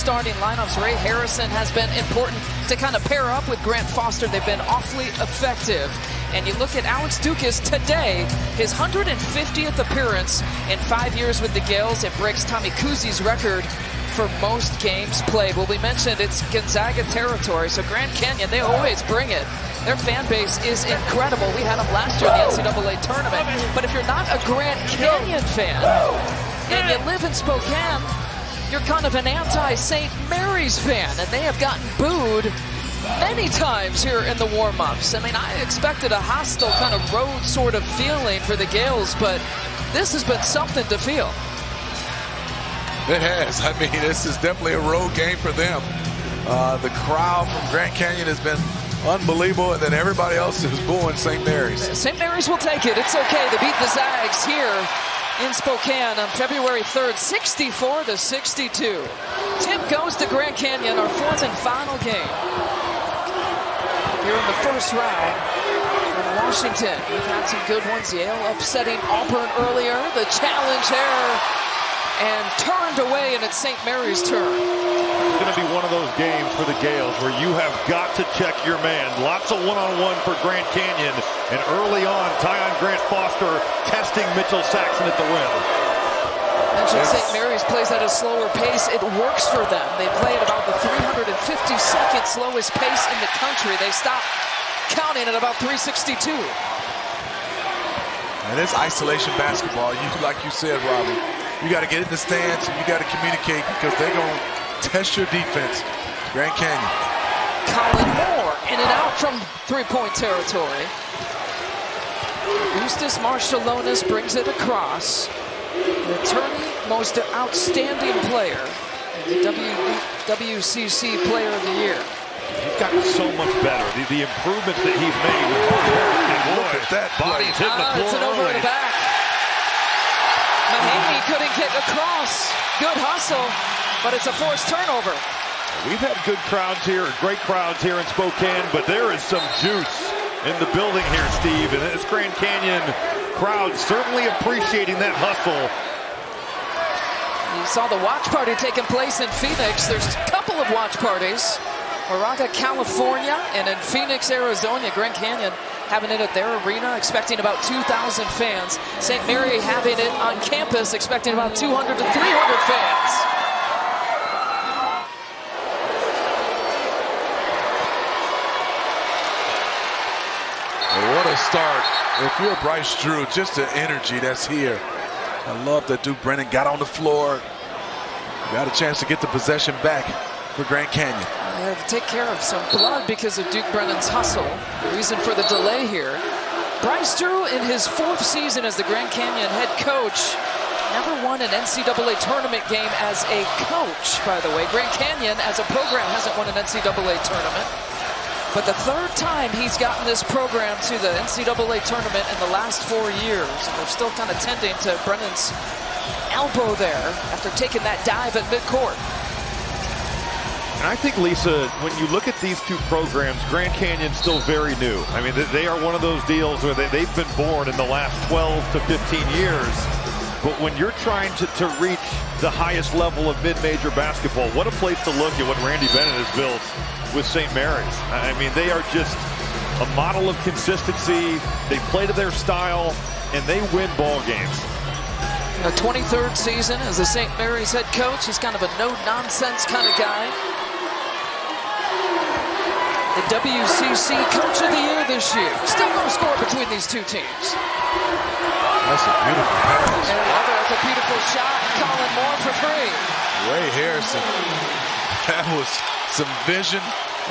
starting lineups. Ray Harrison has been important to kind of pair up with Grant Foster. They've been awfully effective. And you look at Alex Dukas today, his 150th appearance in 5 years with the Gales. It breaks Tommy Kuzi's record for most games played. Well, we mentioned it's Gonzaga territory, so Grand Canyon, they always bring it. Their fan base is incredible. We had them last year in the NCAA tournament. But if you're not a Grand Canyon fan and you live in Spokane, you're kind of an anti-St. Mary's fan, and they have gotten booed many times here in the warm-ups. I mean, I expected a hostile kind of road sort of feeling for the Gales, but this has been something to feel. It has. I mean, this is definitely a road game for them. The crowd from Grand Canyon has been unbelievable, and then everybody else is booing St. Mary's. St. Mary's will take it. It's okay to beat the Zags here in Spokane on February 3rd, 64-62. Tip goes to Grand Canyon, our fourth and final game here in the first round from Washington. We've had some good ones. Yale upsetting Auburn earlier. The challenge error and turned away, and it's St. Mary's turn. It's going to be one of those games for the Gales where you have got to check your man. Lots of one-on-one for Grand Canyon, and early on, Tyon Grant Foster testing Mitchell Saxon at the rim. Mentioned St. Mary's plays at a slower pace. It works for them. They play at about the 352nd slowest pace in the country. They stop counting at about 362. And it's isolation basketball. Like you said, Robbie, you got to get in the stands and you got to communicate because they're going to test your defense. Grand Canyon. Colin Moore in and out from three-point territory. Augustus Marshallonis brings it across. The attorney, most outstanding player, and the WCC Player of the Year. He's gotten so much better. The improvements that he's made with hard work. Look at that body's hitting the floor. It's an over and back. Mahaney couldn't get across. Good hustle, but it's a forced turnover. We've had good crowds here, great crowds here in Spokane, but there is some juice in the building here, Steve. And this Grand Canyon crowd certainly appreciating that hustle. You saw the watch party taking place in Phoenix. There's a couple of watch parties. Moraga, California, and in Phoenix, Arizona. Grand Canyon having it at their arena, expecting about 2,000 fans. St. Mary having it on campus, expecting about 200 to 300 fans. Well, what a start. If you're Bryce Drew, just the energy that's here. I love that Duke Brennan got on the floor. Got a chance to get the possession back for Grand Canyon. They have to take care of some blood because of Duke Brennan's hustle. The reason for the delay here. Bryce Drew, in his fourth season as the Grand Canyon head coach, never won an NCAA tournament game as a coach, by the way. Grand Canyon, as a program, hasn't won an NCAA tournament. But the third time he's gotten this program to the NCAA tournament in the last 4 years. And they're still kind of tending to Brennan's elbow there after taking that dive at midcourt. And I think, Lisa, when you look at these two programs, Grand Canyon's still very new. I mean, they are one of those deals where they've been born in the last 12 to 15 years. But when you're trying to reach the highest level of mid-major basketball, what a place to look at what Randy Bennett has built with St. Mary's. I mean, they are just a model of consistency. They play to their style, and they win ball games. The 23rd season as the St. Mary's head coach. He's kind of a no-nonsense kind of guy. The WCC Coach of the Year this year. Still no score between these two teams. That's a beautiful pass. And that's a beautiful shot. Colin Moore for three. Ray Harrison. That was some vision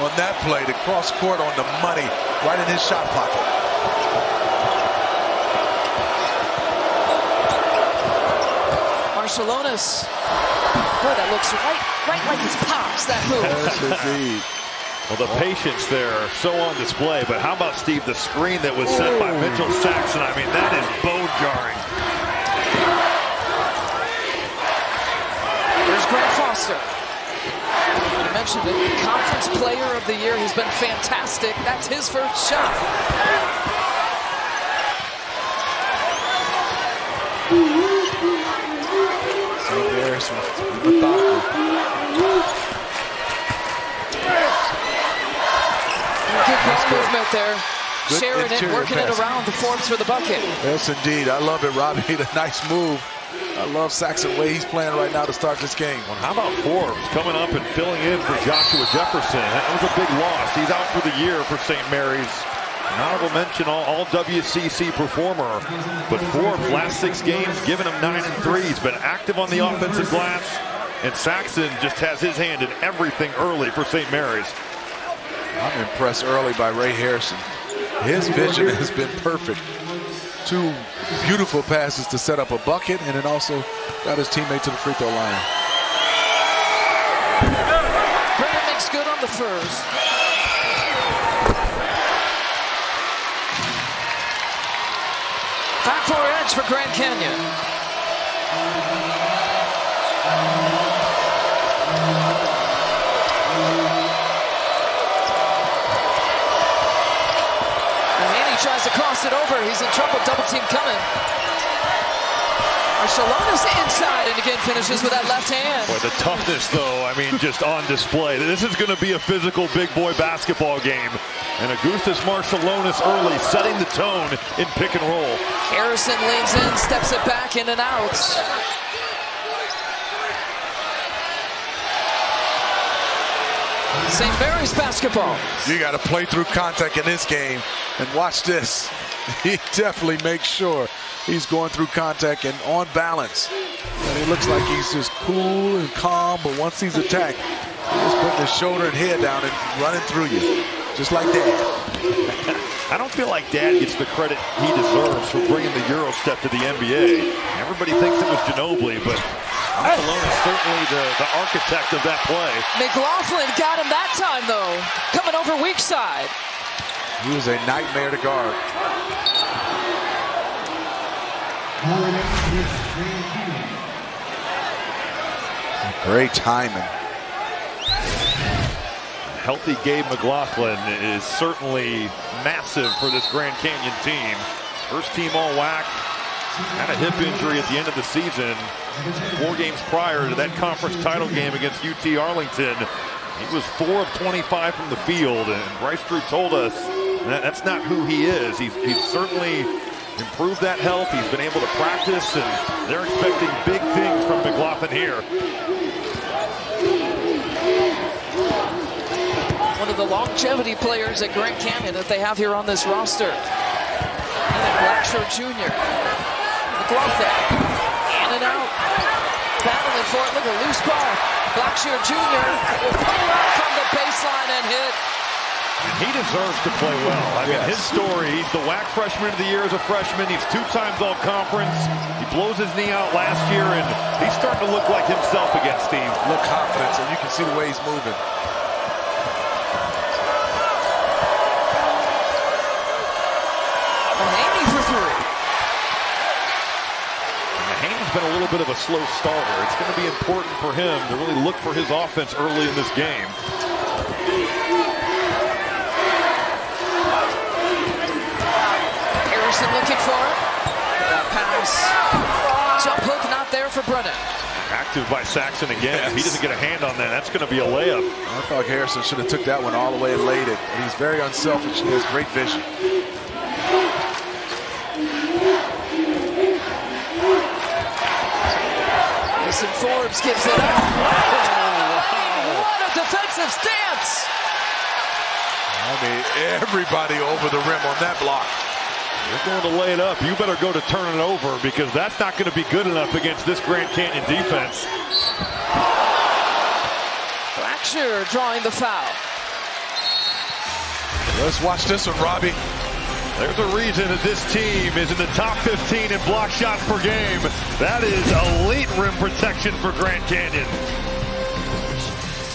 on that play. The cross court on the money, right in his shot pocket. Marshallonis. Boy, that looks right like his pops, that move. Yes, indeed. Well, the patience there, so on display. But how about, Steve, the screen that was set by Mitchell Saxon? I mean, that is bone-jarring. There's Grant Foster. I mentioned it, Conference Player of the Year. He's been fantastic. That's his first shot. So there's methodical. there, Good sharing it, interior working it pass. around the Forbes for the bucket. Yes, indeed. I love it, Robbie. A nice move. I love Saxon way he's playing right now to start this game. Well, how about Forbes coming up and filling in for Joshua Jefferson? That was a big loss. He's out for the year for St. Mary's. An honorable mention, all WCC performer. But Forbes, last 6 games, giving him 9 and 3. He's been active on the offensive glass. And Saxon just has his hand in everything early for St. Mary's. I'm impressed early by Ray Harrison. His vision has been perfect. 2 beautiful passes to set up a bucket, and then also got his teammate to the free throw line. Brennan makes good on the first. Backdoor edge for Grand Canyon. Tries to cross it over. He's in trouble. Double team coming. Archelaus inside and again finishes with that left hand. Boy, the toughness, though, I mean, just on display. This is going to be a physical big boy basketball game. And Augustus Marcialonis early setting the tone in pick and roll. Harrison leans in, steps it back, in and out. St. Mary's basketball. You got to play through contact in this game. And watch this. He definitely makes sure he's going through contact and on balance. And it looks like he's just cool and calm, but once he's attacked, he's putting his shoulder and head down and running through you. Just like Dad. I don't feel like Dad gets the credit he deserves for bringing the Euro step to the NBA. Everybody thinks it was Ginobili, but Marcialonis certainly the architect of that play. McLaughlin got him that time, though. Coming over weak side. He was a nightmare to guard. Great timing. Healthy Gabe McLaughlin is certainly massive for this Grand Canyon team. First team all-WAC. Had a hip injury at the end of the season. 4 games prior to that conference title game against UT Arlington. He was 4 of 25 from the field, and Bryce Drew told us that's not who he is. He's certainly improved that health. He's been able to practice, and they're expecting big things from McLaughlin here. One of the longevity players at Grand Canyon that they have here on this roster. And then Blackshear Jr. McLaughlin, in and out. Battling for it, look at loose ball. Blackshear Jr. will pull up from the baseline and hit. He deserves to play well. I mean, his story, he's the WAC freshman of the year as a freshman. He's 2 times all-conference. He blows his knee out last year, and he's starting to look like himself again, Steve. Look confident, and you can see the way he's moving. Mahaney for 3. Mahaney's been a little bit of a slow starter. It's going to be important for him to really look for his offense early in this game. Harrison looking for it. That pass. Jump hook not there for Brennan. Active by Saxon again. If he doesn't get a hand on that, that's going to be a layup. I thought Harrison should have took that one all the way and laid it. But he's very unselfish. He has great vision. Mason Forbes gives it up. Wow. What a defensive stance. I mean, everybody over the rim on that block. You're going to lay it up. You better go to turn it over, because that's not going to be good enough against this Grand Canyon defense. Blackshear drawing the foul. Let's watch this one, Robbie. There's a reason that this team is in the top 15 in block shots per game. That is elite rim protection for Grand Canyon.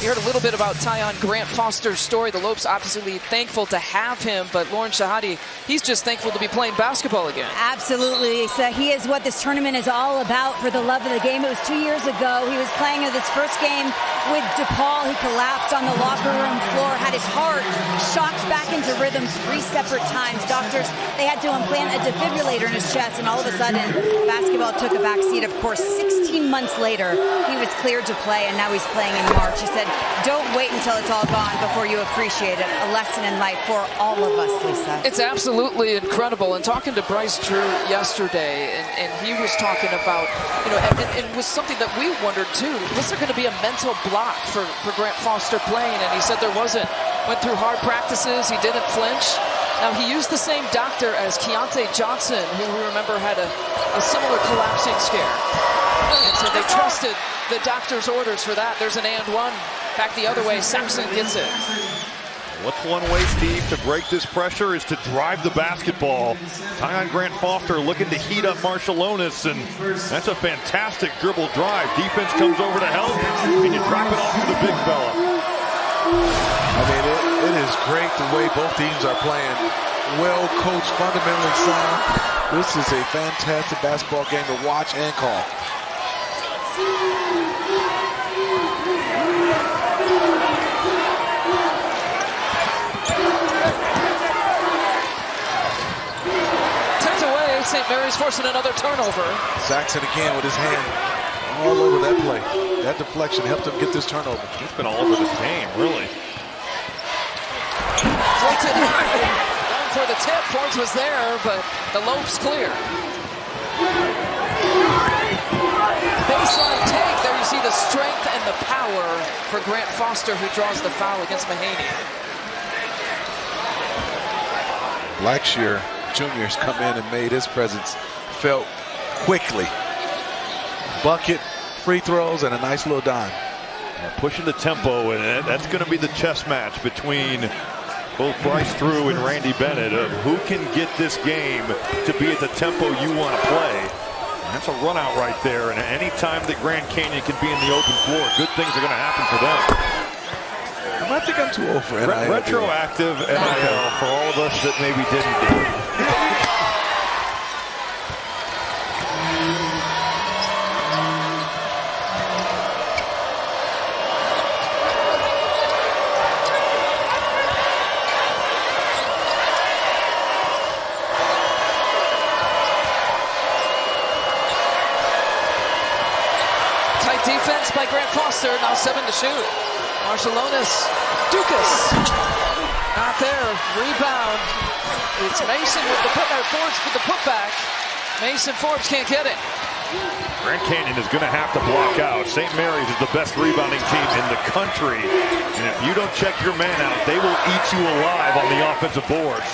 You heard a little bit about Tyon Grant Foster's story. The Lopes obviously thankful to have him, but Lauren Shahadi, he's just thankful to be playing basketball again. Absolutely, Lisa. He is what this tournament is all about for the love of the game. It was 2 years ago. He was playing in his first game with DePaul. He collapsed on the locker room floor, had his heart shocked back into rhythm 3 separate times. Doctors, they had to implant a defibrillator in his chest, and all of a sudden, basketball took a back seat. Of course, 16 months later, he was cleared to play, and now he's playing in March. He said, don't wait until it's all gone before you appreciate it. A lesson in life for all of us, Lisa. It's absolutely incredible. And talking to Bryce Drew yesterday, and he was talking about, and it was something that we wondered too. Was there going to be a mental block for Grant Foster playing? And he said there wasn't. Went through hard practices. He didn't flinch. Now, he used the same doctor as Keontae Johnson, who we remember had a similar collapsing scare. And so they trusted the doctor's orders for that. There's an and one. Back the other way, Saxon gets it. What's one way, Steve, to break this pressure is to drive the basketball. Tyon Grant Foster looking to heat up Marshallonis, and that's a fantastic dribble drive. Defense comes over to help, and you drop it off to the big fella. I mean, it is great the way both teams are playing. Well coached, fundamentally sound. This is a fantastic basketball game to watch and call. St. Mary's forcing another turnover. Saxon again with his hand all over that play. That deflection helped him get this turnover. He's been all over this game, really. Floated high. Going for the tip. Forbes was there, but the lobe's clear. Baseline take. There you see the strength and the power for Grant Foster, who draws the foul against Mahaney. Blackshear Jr.'s come in and made his presence felt quickly. Bucket, free throws, and a nice little dime. Pushing the tempo, and that's going to be the chess match between both Bryce Drew and Randy Bennett of who can get this game to be at the tempo you want to play. And that's a run out right there, and any time that Grand Canyon can be in the open floor, good things are going to happen for them. I think I'm too old for NIL. Retroactive NIL for all of us that maybe didn't do it. Tight defense by Grant Foster. Now 7 to shoot. Marshallonis, Dukas, not there, rebound. It's Mason with the putback, Forbes with the putback. Mason Forbes can't get it. Grand Canyon is going to have to block out. St. Mary's is the best rebounding team in the country. And if you don't check your man out, they will eat you alive on the offensive boards.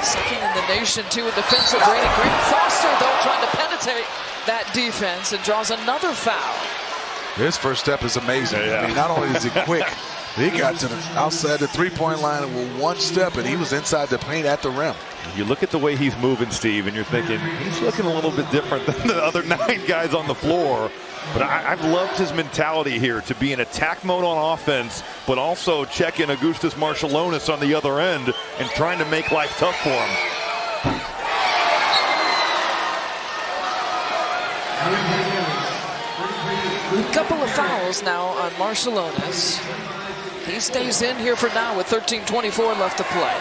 Second in the nation, too, in defensive rating. Grant Foster, though, trying to penetrate that defense and draws another foul. His first step is amazing. Yeah. I mean, not only is he quick, he got to the outside the three-point line with one step, and he was inside the paint at the rim. You look at the way he's moving, Steve, and you're thinking, he's looking a little bit different than the other 9 guys on the floor. But I've loved his mentality here to be in attack mode on offense, but also checking Augustus Marshallonis on the other end and trying to make life tough for him. A couple of fouls now on Marshallonis. He stays in here for now with 13:24 left to play.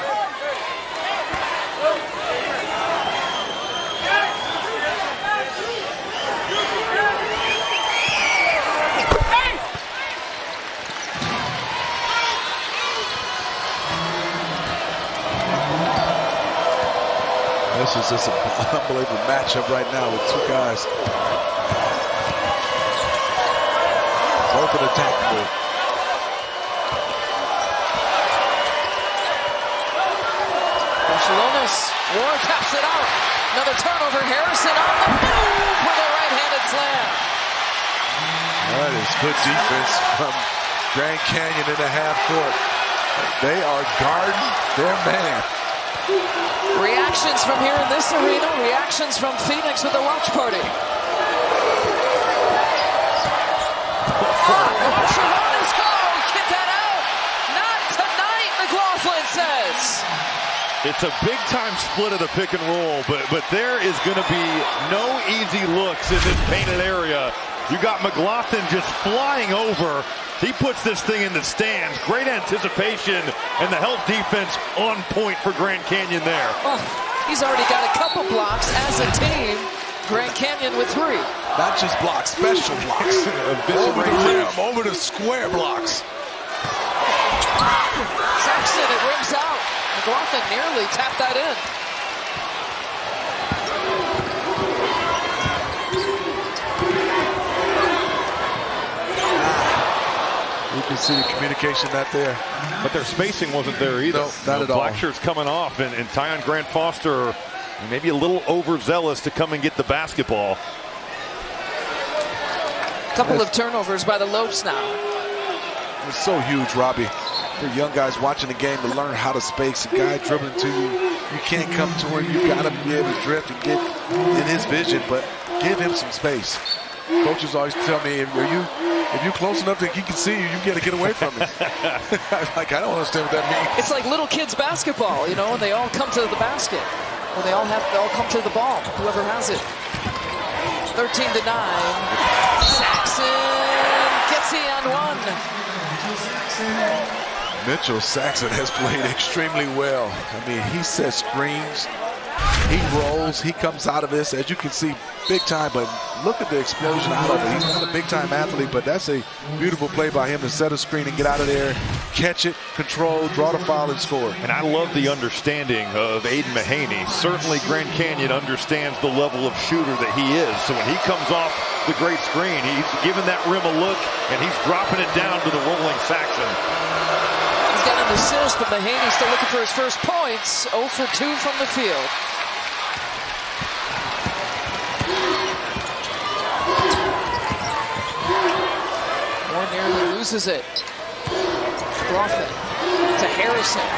This is just an unbelievable matchup right now with 2 guys. Both in attack mode. Marshallonis, Ward taps it out. Another turnover. Harrison on the move with a right-handed slam. That is good defense from Grand Canyon in the half court. They are guarding their man. Reactions from here in this arena. Reactions from Phoenix with the watch party. Marshallonis, go! Get that out! Not tonight, McLaughlin says. It's a big-time split of the pick and roll, but there is going to be no easy looks in this painted area. You got McLaughlin just flying over. He puts this thing in the stands. Great anticipation, and the help defense on point for Grand Canyon there. Oh, he's already got a couple blocks as a team. Grand Canyon with 3. Not just blocks, special blocks. Over the rim, over the square blocks. Saxton, it rims out. McLaughlin nearly tapped that in. You can see the communication not there. But their spacing wasn't there either. No, not at all. Black shirts coming off, and Tyon Grant Foster maybe a little overzealous to come and get the basketball. Couple of turnovers by the Lopes now. It's so huge, Robbie. For young guys watching the game to learn how to space. A guy dribbling to you, you can't come to him. You got to be able to drift and get in his vision, but give him some space. Coaches always tell me, if you're close enough that he can see you, you got to get away from him. Like, I don't understand what that means. It's like little kids basketball, you know, and they all come to the basket. Or they all come to the ball, whoever has it. 13-9. Saxton gets the and one. Mitchell Saxton has played extremely well. I mean, he sets screens, he rolls, he comes out of this, as you can see, big time, but look at the explosion out of it. He's not a big time athlete, but that's a beautiful play by him to set a screen and get out of there, catch it, control, draw the foul, and score. And I love the understanding of Aiden Mahaney. Certainly Grand Canyon understands the level of shooter that he is. So when he comes off the great screen, he's giving that rim a look, and he's dropping it down to the rolling Saxton. He's got an assist, but Mahaney's still looking for his first points. 0 for 2 from the field. Moore nearly loses it. McLaughlin to Harrison.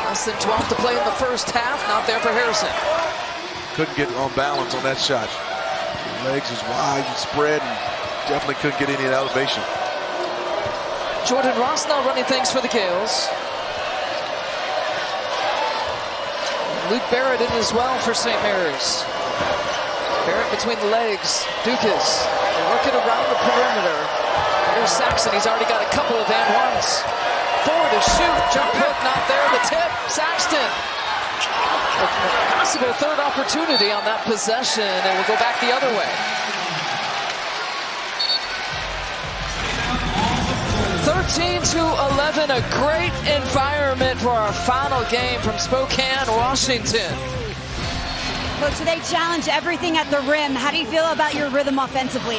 Less than 12 to play in the first half. Not there for Harrison. Couldn't get on balance on that shot. Legs is wide and spread, and definitely couldn't get any elevation. Jordan Ross now running things for the Gales. Luke Barrett in as well for St. Mary's. Barrett between the legs. Dukas working around the perimeter. Here's Saxton. He's already got a couple of and ones. 4 to shoot. Jump hook not there. The tip. Saxton. A possible third opportunity on that possession, and we'll go back the other way. 13-11, a great environment for our final game from Spokane, Washington. Coach, they challenge everything at the rim. How do you feel about your rhythm offensively?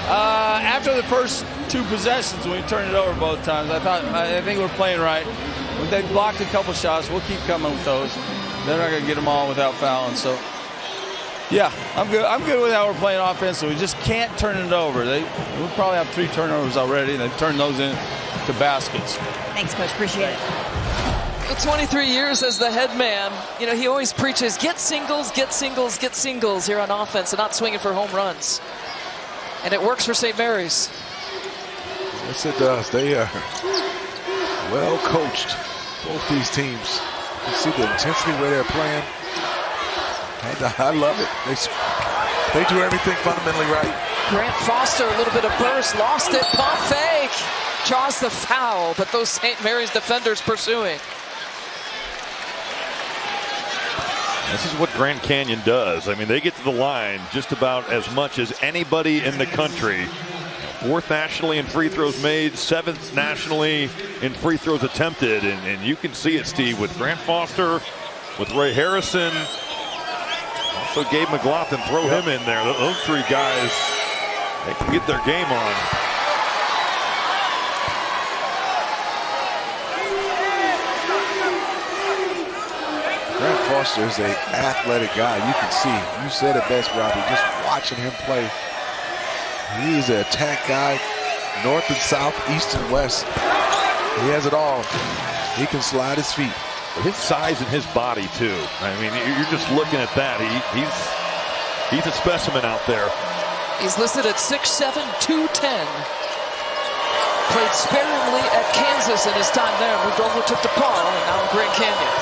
After the first 2 possessions, when we turned it over both times, I think we're playing right. They blocked a couple shots. We'll keep coming with those. They're not going to get them all without fouling. So, yeah, I'm good. I'm good with how we're playing offense. So we just can't turn it over. We'll probably have 3 turnovers already, and they've turned those into baskets. Thanks, Coach. Appreciate it. 23 years as the head man, you know, he always preaches, get singles, get singles, get singles here on offense and not swinging for home runs. And it works for St. Mary's. Yes, it does. They are well coached, both these teams. You see the intensity where they're playing. I love it. They do everything fundamentally right. Grant Foster, a little bit of burst, lost it, pump fake. Draws the foul, but those St. Mary's defenders pursuing. This is what Grand Canyon does. I mean, they get to the line just about as much as anybody in the country. 4th nationally in free throws made, 7th nationally in free throws attempted. And you can see it, Steve, with Grant Foster, with Ray Harrison, also Gabe McLaughlin, throw him in there. Those 3 guys, they can get their game on. Grant Foster is an athletic guy. You can see. You said it best, Robbie. Just watching him play. He's an attack guy, north and south, east and west. He has it all. He can slide his feet. His size and his body, too. I mean, you're just looking at that. He's a specimen out there. He's listed at 6'7", 210. Played sparingly at Kansas in his time there. Moved over to DePaul and now in Grand Canyon.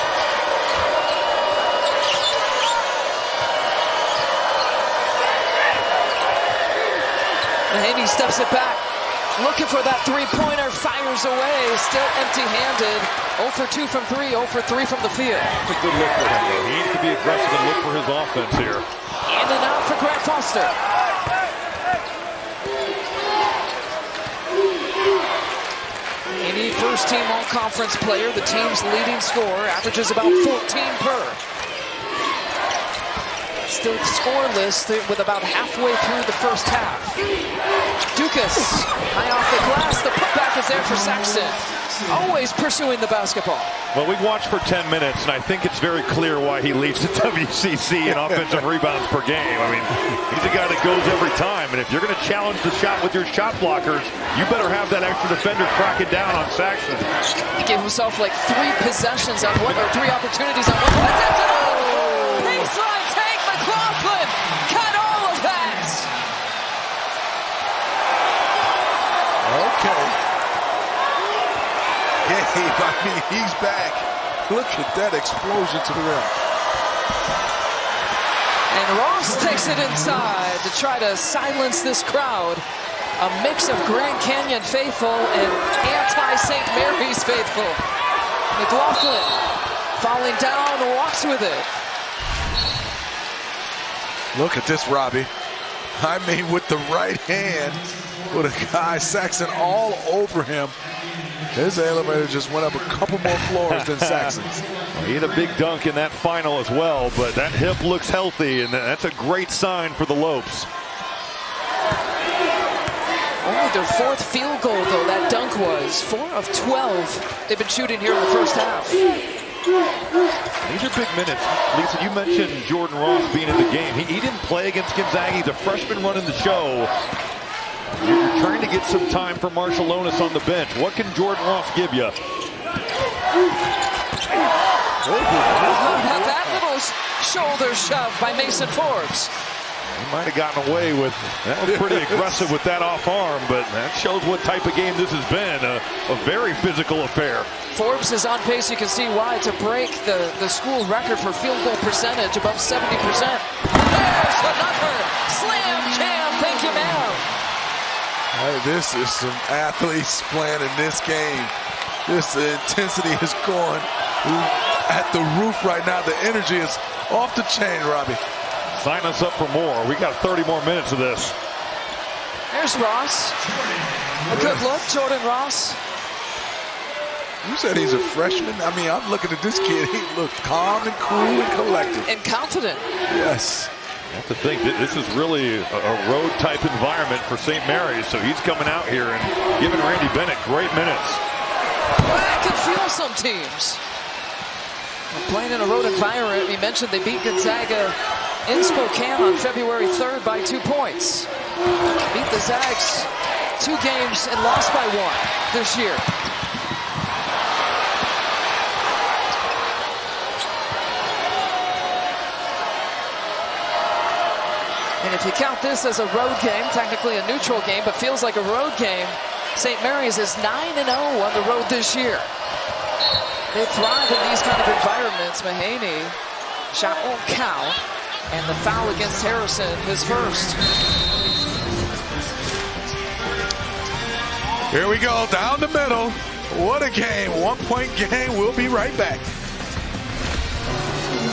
Mahaney steps it back. Looking for that three-pointer, fires away, still empty-handed. 0 for 2 from 3, 0 for 3 from the field. That's a good look for him, though. He needs to be aggressive and look for his offense here. In and out for Grant Foster. Any first-team all-conference player, the team's leading scorer, averages about 14 per. Still scoreless with about halfway through the first half. Dukas, high off the glass. The putback is there for Saxon. Always pursuing the basketball. Well, we've watched for 10 minutes, and I think it's very clear why he leads the WCC in offensive rebounds per game. I mean, he's a guy that goes every time, and if you're going to challenge the shot with your shot blockers, you better have that extra defender cracking down on Saxon. He gave himself like 3 possessions on one, or 3 opportunities on one possession. Oh! Baseline take, McLaughlin cut all of that. Okay. Gabe, I mean, he's back. Look at that explosion to the rim. And Ross takes it inside to try to silence this crowd. A mix of Grand Canyon faithful and anti-St. Mary's faithful. McLaughlin falling down, walks with it. Look at this, Robbie. I mean, with the right hand, with a guy, Saxon, all over him. His elevator just went up a couple more floors than Saxon's. He had a big dunk in that final as well, but that hip looks healthy, and that's a great sign for the Lopes. Only their 4th field goal, though, that dunk was. 4 of 12 they've been shooting here in the first half. These are big minutes. Lisa, you mentioned Jordan Ross being in the game. He didn't play against Gonzaga. He's a freshman running the show. You're trying to get some time for Marshall Lonis on the bench. What can Jordan Ross give you? That little shoulder shove by Mason Forbes. He might have gotten away with that. Was pretty aggressive with that off arm, but that shows what type of game this has been. A very physical affair. Forbes is on pace, you can see why, to break the school record for field goal percentage, above 70%. There's another slam jam. Thank you, ma'am. Hey, this is some athletes playing in this game. This intensity is going at the roof right now. The energy is off the chain, Robbie. Sign us up for more. We got 30 more minutes of this. There's Ross. A good look, Jordan Ross. You said he's a freshman. I mean, I'm looking at this kid. He looked calm and cool and collected. And confident. Yes. I have to think that this is really a road-type environment for St. Mary's, so he's coming out here and giving Randy Bennett great minutes. I can feel some teams. Playing in a road environment, we mentioned they beat Gonzaga in Spokane on February 3rd by 2 points. Beat the Zags 2 games and lost by 1 this year. And if you count this as a road game, technically a neutral game, but feels like a road game, St. Mary's is 9-0 on the road this year. They thrive in these kind of environments. Mahaney shot won't count, and the foul against Harrison, his first. Here we go, down the middle. What a game, 1-point game. We'll be right back.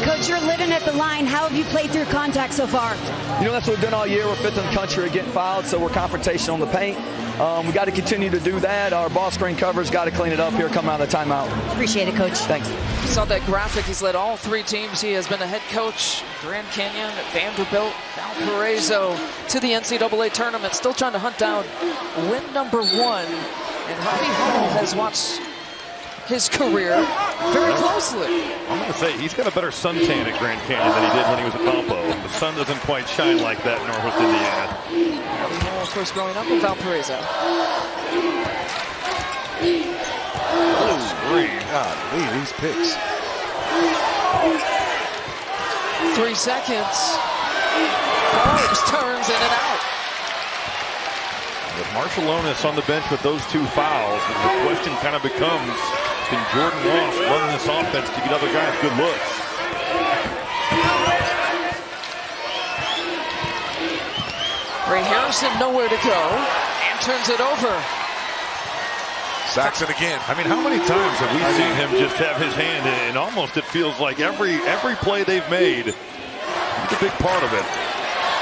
Coach, you're living at the line. How have you played through contact so far? You know, that's what we've done all year. We're 5th in the country at getting fouled, so we're confrontational on the paint. We got to continue to do that. Our ball screen cover's got to clean it up here coming out of the timeout. Appreciate it, Coach. Thanks. You saw that graphic. He's led all 3 teams. He has been a head coach, Grand Canyon, Vanderbilt, Valparaiso, to the NCAA tournament. Still trying to hunt down win number 1. And Robbie Hall has watched his career very closely. I'm going to say he's got a better suntan at Grand Canyon than he did when he was at Pompo. The sun doesn't quite shine like that in Northwest Indiana. Robbie Hall, of course, growing up in Valparaiso. God, these picks. 3 seconds. Forbes turns in and out. With Marciulionis on the bench with those 2 fouls, the question kind of becomes, can Jordan Ross run this offense to get other guys good looks? Ray Harrison nowhere to go and turns it over. Saxon again. I mean, how many times have we seen him just have his hand in? And almost it feels like every play they've made, he's a big part of it.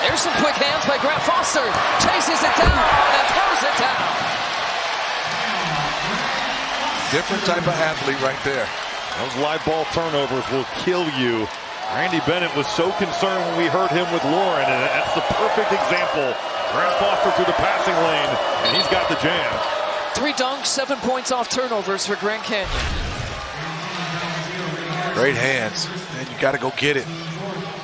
There's some quick hands by Grant Foster. Chases it down and throws it down. Different type of athlete right there. Those live ball turnovers will kill you. Randy Bennett was so concerned when we heard him with Lauren, and that's the perfect example. Grant Foster through the passing lane, and he's got the jam. 3 dunks, 7 points off turnovers for Grand Canyon. Great hands. And you got to go get it.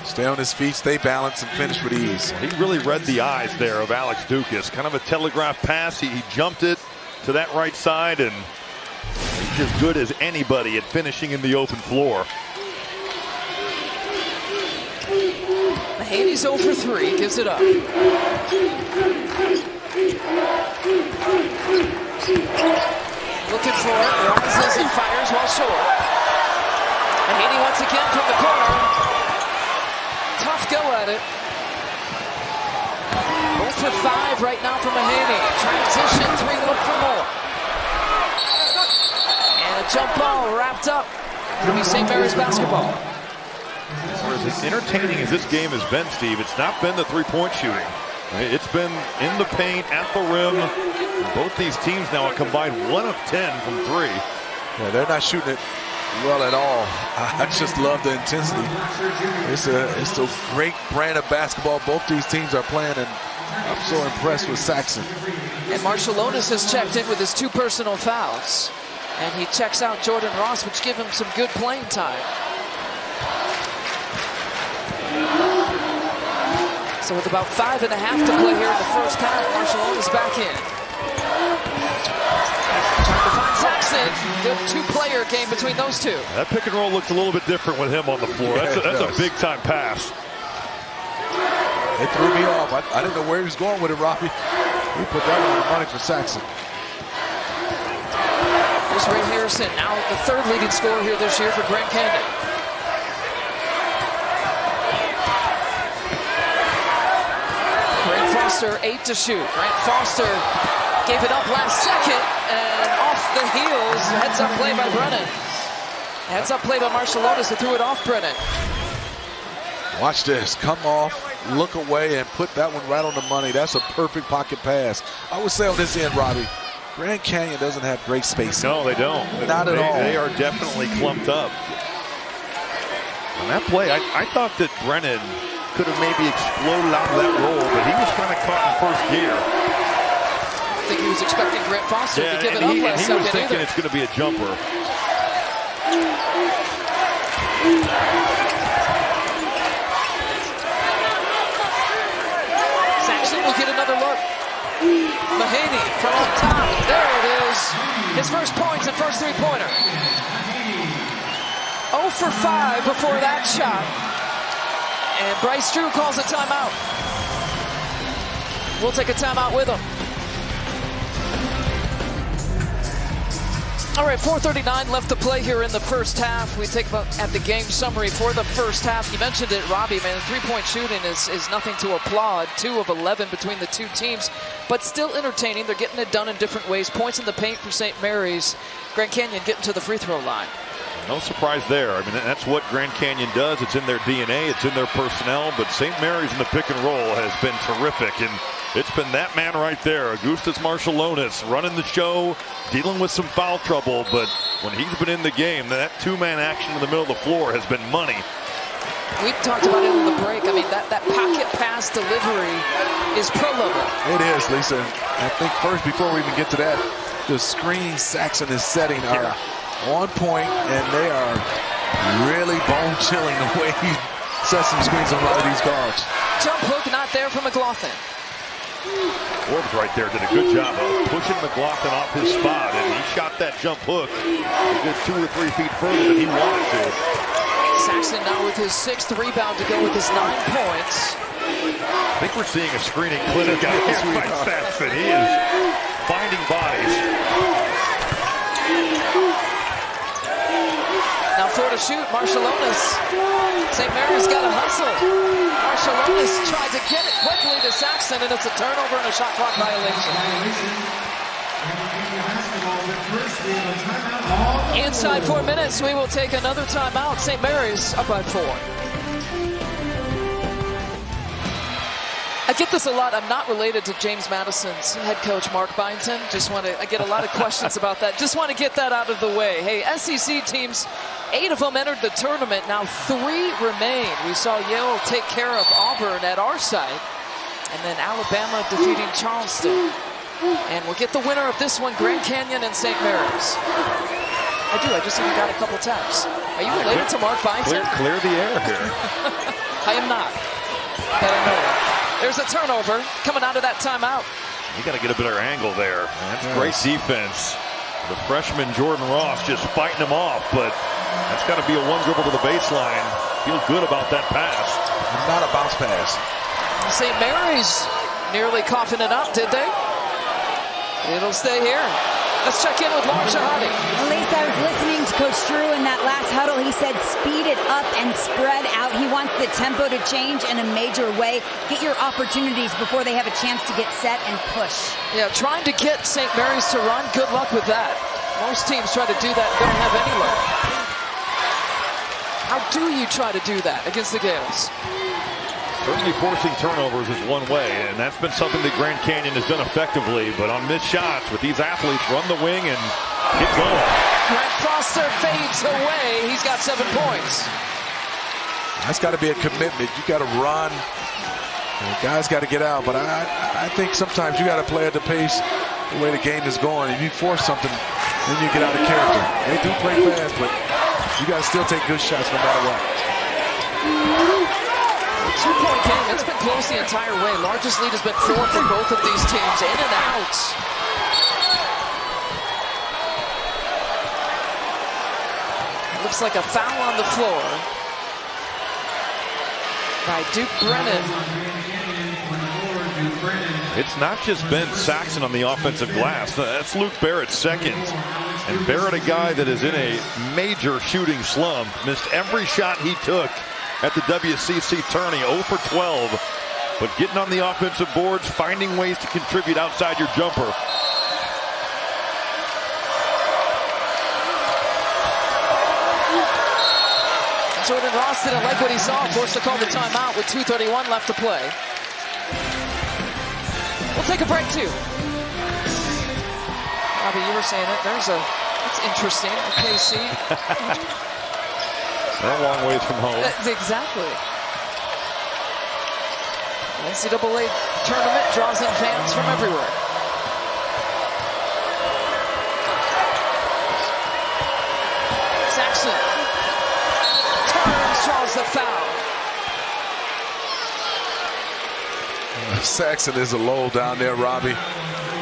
Stay on his feet, stay balanced, and finish with ease. He really read the eyes there of Alex Dukas. Kind of a telegraph pass. He jumped it to that right side, and he's as good as anybody at finishing in the open floor. Mahaney's 0 for 3, gives it up. Looking for it, rises and fires while short. Mahaney once again from the corner. Tough go at it. 0 for 5 right now for Mahaney. Transition 3, look for more. And a jump ball wrapped up. It'll be St. Mary's basketball. As entertaining as this game has been, Steve, it's not been the three-point shooting. It's been in the paint, at the rim. Both these teams now are combined 1 of 10 from 3. Yeah, they're not shooting it well at all. I just love the intensity. It's a great brand of basketball both these teams are playing, and I'm so impressed with Saxon. And Marciulionis has checked in with his 2 personal fouls. And he checks out Jordan Ross, which give him some good playing time. So with about 5.5 to play here in the first half, Marciulionis back in. Trying to find Saxon. Good 2-player game between those 2. That pick and roll looks a little bit different with him on the floor. Yeah, that's a big-time pass. It threw me off. I didn't know where he was going with it, Robbie. We put that on the money for Saxon. Here's Ray Harrison, now the 3rd leading scorer here this year for Grand Canyon. Grant Foster, 8 to shoot. Grant Foster gave it up last second, and off the heels, heads-up play by Brennan. Heads-up play by Marciulionis, who threw it off Brennan. Watch this. Come off, look away, and put that one right on the money. That's a perfect pocket pass. I would say on this end, Robbie, Grand Canyon doesn't have great spacing. No, they don't. Not at all. They are definitely clumped up. On that play, I thought that Brennan could have maybe exploded out of that roll, but he was kind of caught in first gear. I think he was expecting Grant Foster to give it up last second. He was either. thinking it's going to be a jumper. Saxon will get another look. Mahaney from on top. There it is. His first points and first 3-pointer. 0 for 5 before that shot. And Bryce Drew calls a timeout. We'll take a timeout with him. All right, 4:39 left to play here in the first half. We take a look at the game summary for the first half. You mentioned it, Robbie, man, 3-point shooting is nothing to applaud. 2 of 11 between the 2 teams, but still entertaining. They're getting it done in different ways. Points in the paint for St. Mary's. Grand Canyon getting to the free throw line. No surprise there. I mean, that's what Grand Canyon does. It's in their DNA. It's in their personnel. But St. Mary's in the pick and roll has been terrific. And it's been that man right there, Augustus Marciulionis, running the show, dealing with some foul trouble. But when he's been in the game, that 2-man action in the middle of the floor has been money. We talked about it in the break. I mean, that pocket pass delivery is pro level. It is, Lisa. I think first, before we even get to that, the screens Saxon is setting are on point, and they are really bone-chilling the way he sets some screens on a lot of these guards. Jump hook not there for McLaughlin. Forbes right there did a good job of pushing McLaughlin off his spot, and he shot that jump hook a good 2 or 3 feet further than he wanted to. Saxon now with his 6th rebound to go with his 9 points. I think we're seeing a screening clinic out here by Saxon. He is finding bodies. Now 4 to shoot, Marshallonis. St. Mary's got to hustle. Marshallonis tried to get it quickly to Saxon, and it's a turnover and a shot clock violation. Inside 4 minutes, we will take another timeout. St. Mary's up by 4. I get this a lot. I'm not related to James Madison's head coach, Mark Byington. I get a lot of questions about that. Just want to get that out of the way. Hey, SEC teams, 8 of them entered the tournament. Now 3 remain. We saw Yale take care of Auburn at our site. And then Alabama defeating Charleston. And we'll get the winner of this one, Grand Canyon and St. Mary's. I do. I just even got a couple taps. Are you related to Mark Byington? Clear the air here. I am not. But I know that. There's a turnover coming out of that timeout. You got to get a better angle there. That's great defense. The freshman Jordan Ross just fighting him off, but that's got to be a 1 dribble to the baseline. Feel good about that pass. Not a bounce pass. St. Mary's nearly coughing it up, did they? It'll stay here. Let's check in with Lauren Shahadi. Lisa, I was listening to Coach Drew in that last huddle. He said speed it up and spread out. He wants the tempo to change in a major way. Get your opportunities before they have a chance to get set and push. Yeah, trying to get St. Mary's to run. Good luck with that. Most teams try to do that and don't have any luck. How do you try to do that against the Gales? Certainly forcing turnovers is one way, and that's been something that Grand Canyon has done effectively. But on missed shots with these athletes, run the wing and get going. Grant Foster fades away. He's got 7 points. That's got to be a commitment. You got to run. The guys got to get out. But I think sometimes you got to play at the pace the way the game is going. If you force something, then you get out of character. They do play fast, but you got to still take good shots no matter what. 2-point game. It's been close the entire way. Largest lead has been 4 for both of these teams. In and out. It looks like a foul on the floor by Duke Brennan. It's not just Ben Saxon on the offensive glass. That's Luke Barrett's second. And Barrett, a guy that is in a major shooting slump, missed every shot he took at the WCC tourney, 0 for 12. But getting on the offensive boards, finding ways to contribute outside your jumper. Jordan Ross didn't like what he saw, forced to call the timeout with 2:31 left to play. We'll take a break too. Robbie, you were saying it. That's interesting. KC. They're a long ways from home. Exactly. NCAA tournament draws in fans from everywhere. Saxon turns, draws the foul. Saxon is a low down there, Robbie.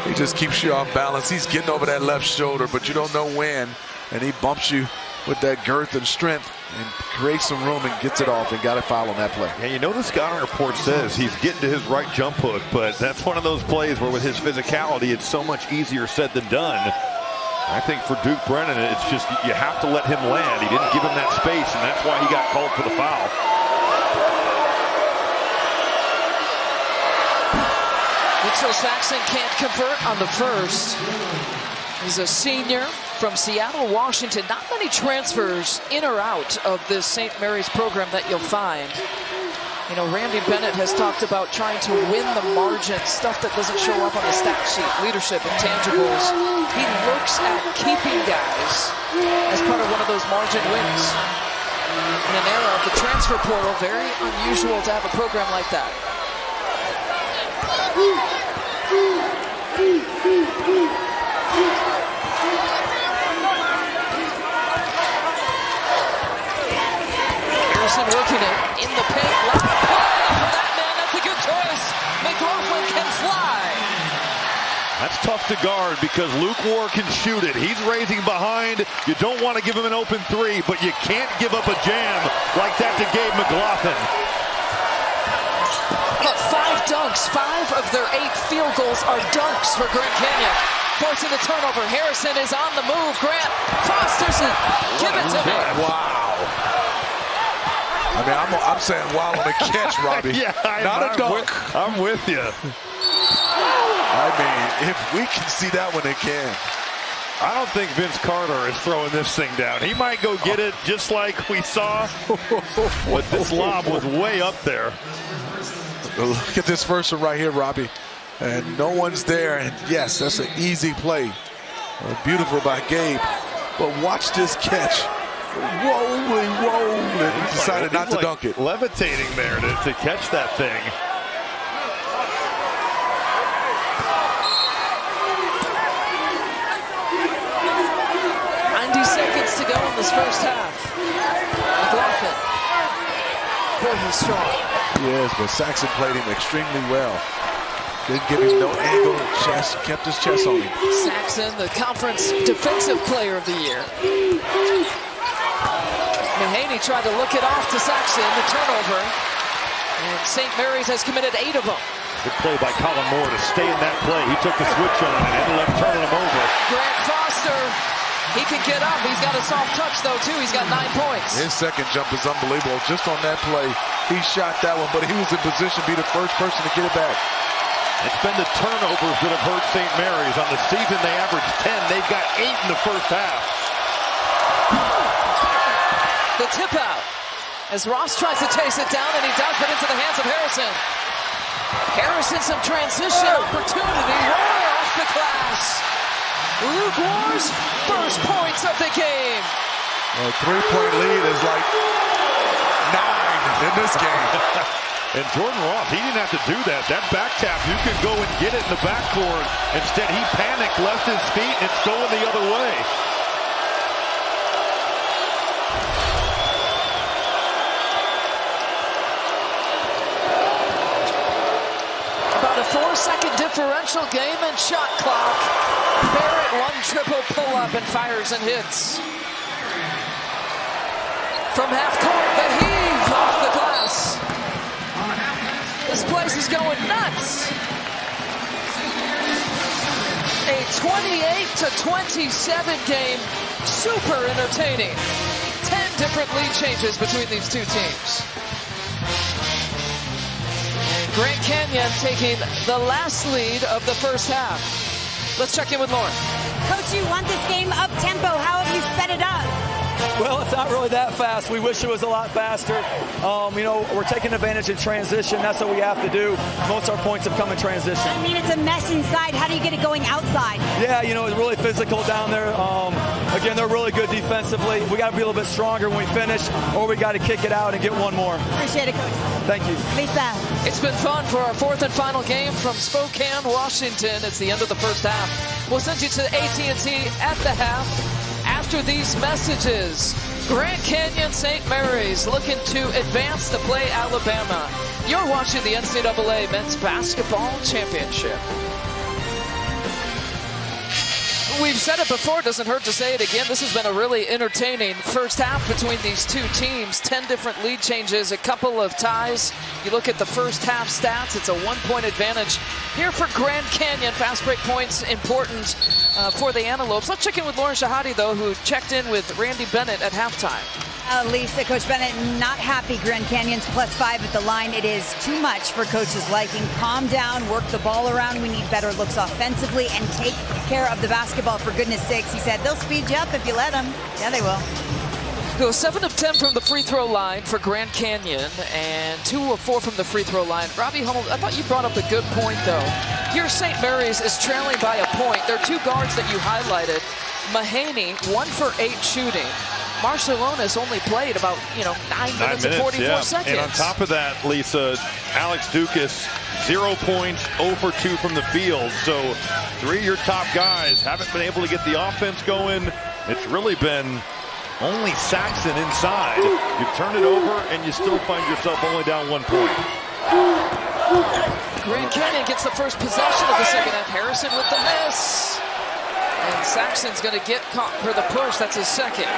He just keeps you off balance. He's getting over that left shoulder, but you don't know when. And he bumps you with that girth and strength and creates some room and gets it off and got a foul on that play. Yeah, you know the scouting report says he's getting to his right jump hook, but that's one of those plays where with his physicality, it's so much easier said than done. I think for Duke Brennan, it's just you have to let him land. He didn't give him that space, and that's why he got called for the foul. Mitchell Saxon can't convert on the first. He's a senior from Seattle, Washington. Not many transfers in or out of this St. Mary's program that you'll find. You know, Randy Bennett has talked about trying to win the margin, stuff that doesn't show up on the stat sheet, leadership, intangibles. He looks at keeping guys as part of one of those margin wins. In an era of the transfer portal, very unusual to have a program like that. Harrison working it in the paint. Lot of power from that man. That's a good choice. McLaughlin can fly. That's tough to guard because Luke Ward can shoot it. He's raising behind. You don't want to give him an open three, but you can't give up a jam like that to Gabe McLaughlin. Look, 5 dunks. 5 of their 8 field goals are dunks for Grand Canyon. Forcing the turnover. Harrison is on the move. Grant Foster's it. Give it to me. Wow. I mean, I'm saying wow on the catch, Robbie. Yeah, not a dunk. I'm with you. I mean, if we can see that one, they can. I don't think Vince Carter is throwing this thing down. He might go get it just like we saw, but this lob was way up there. Look at this first one right here, Robbie. And no one's there. And yes, that's an easy play. Beautiful by Gabe. But watch this catch. Rolling. He decided not to dunk it. Levitating there to catch that thing. Seconds to go in this first half. McLaughlin. Boy, he's strong. Yes, but Saxon played him extremely well. Didn't give him no angle, chest, kept his chest on him. Saxon, the conference defensive player of the year. Mahaney tried to look it off to Saxon, the turnover. And St. Mary's has committed 8 of them. Good play by Colin Moore to stay in that play. He took the switch on and ended up turning him over. Grant Foster. He can get up. He's got a soft touch, though, too. He's got 9 points. His second jump is unbelievable. Just on that play, he shot that one, but he was in position to be the first person to get it back. It's been the turnovers that have hurt St. Mary's. On the season, they averaged 10. They've got 8 in the first half. The tip out as Ross tries to chase it down, and he does, but into the hands of Harrison. Harrison, some transition opportunity. Roy off the glass. Luke Ward's first points of the game. A 3-point lead is like 9 in this game. And Jordan Ross, he didn't have to do that. That back tap, you can go and get it in the backcourt. Instead, he panicked, left his feet, and it's going the other way. About a 4-second differential game and shot clock. Barrett, 1 triple pull-up and fires and hits. From half court, the heave off the glass. This place is going nuts. A 28-27 game, super entertaining. 10 different lead changes between these two teams. Grand Canyon taking the last lead of the first half. Let's check in with Lauren. Coach, you want this game up-tempo. How have you sped it up? Well, it's not really that fast. We wish it was a lot faster. We're taking advantage in transition. That's what we have to do. Most of our points have come in transition. I mean, it's a mess inside. How do you get it going outside? Yeah, it's really physical down there. Again, they're really good defensively. We got to be a little bit stronger when we finish, or we got to kick it out and get one more. Appreciate it, Coach. Thank you. Lisa. It's been fun for our 4th and final game from Spokane, Washington. It's the end of the first half. We'll send you to AT&T at the half. After these messages, Grand Canyon St. Mary's looking to advance to play Alabama. You're watching the NCAA Men's Basketball Championship. We've said it before, doesn't hurt to say it again. This has been a really entertaining first half between these two teams. 10 different lead changes, a couple of ties. You look at the first half stats, it's a 1-point advantage here for Grand Canyon. Fast break points important for the Antelopes. Let's check in with Lauren Shahadi, though, who checked in with Randy Bennett at halftime. Lisa, Coach Bennett, not happy. Grand Canyon's +5 at the line. It is too much for Coach's liking. Calm down, work the ball around. We need better looks offensively and take care of the basketball, for goodness sakes. He said they'll speed you up if you let them. Yeah, they will. Go 7 of 10 from the free throw line for Grand Canyon and 2 of 4 from the free throw line. Robbie Hummel, I thought you brought up a good point, though. Here, St. Mary's is trailing by a point. There are 2 guards that you highlighted. Mahaney, 1 for 8 shooting. Marcelonis only played about 9 minutes and 44 seconds. And on top of that, Lisa, Alex Dukas, 0 points, 0 for 2 from the field. So 3 of your top guys haven't been able to get the offense going. It's really been only Saxon inside. You've turned it over and you still find yourself only down 1 point. Grand Canyon gets the first possession of the second half. Harrison with the miss. And Saxon's going to get caught for the push. That's his second.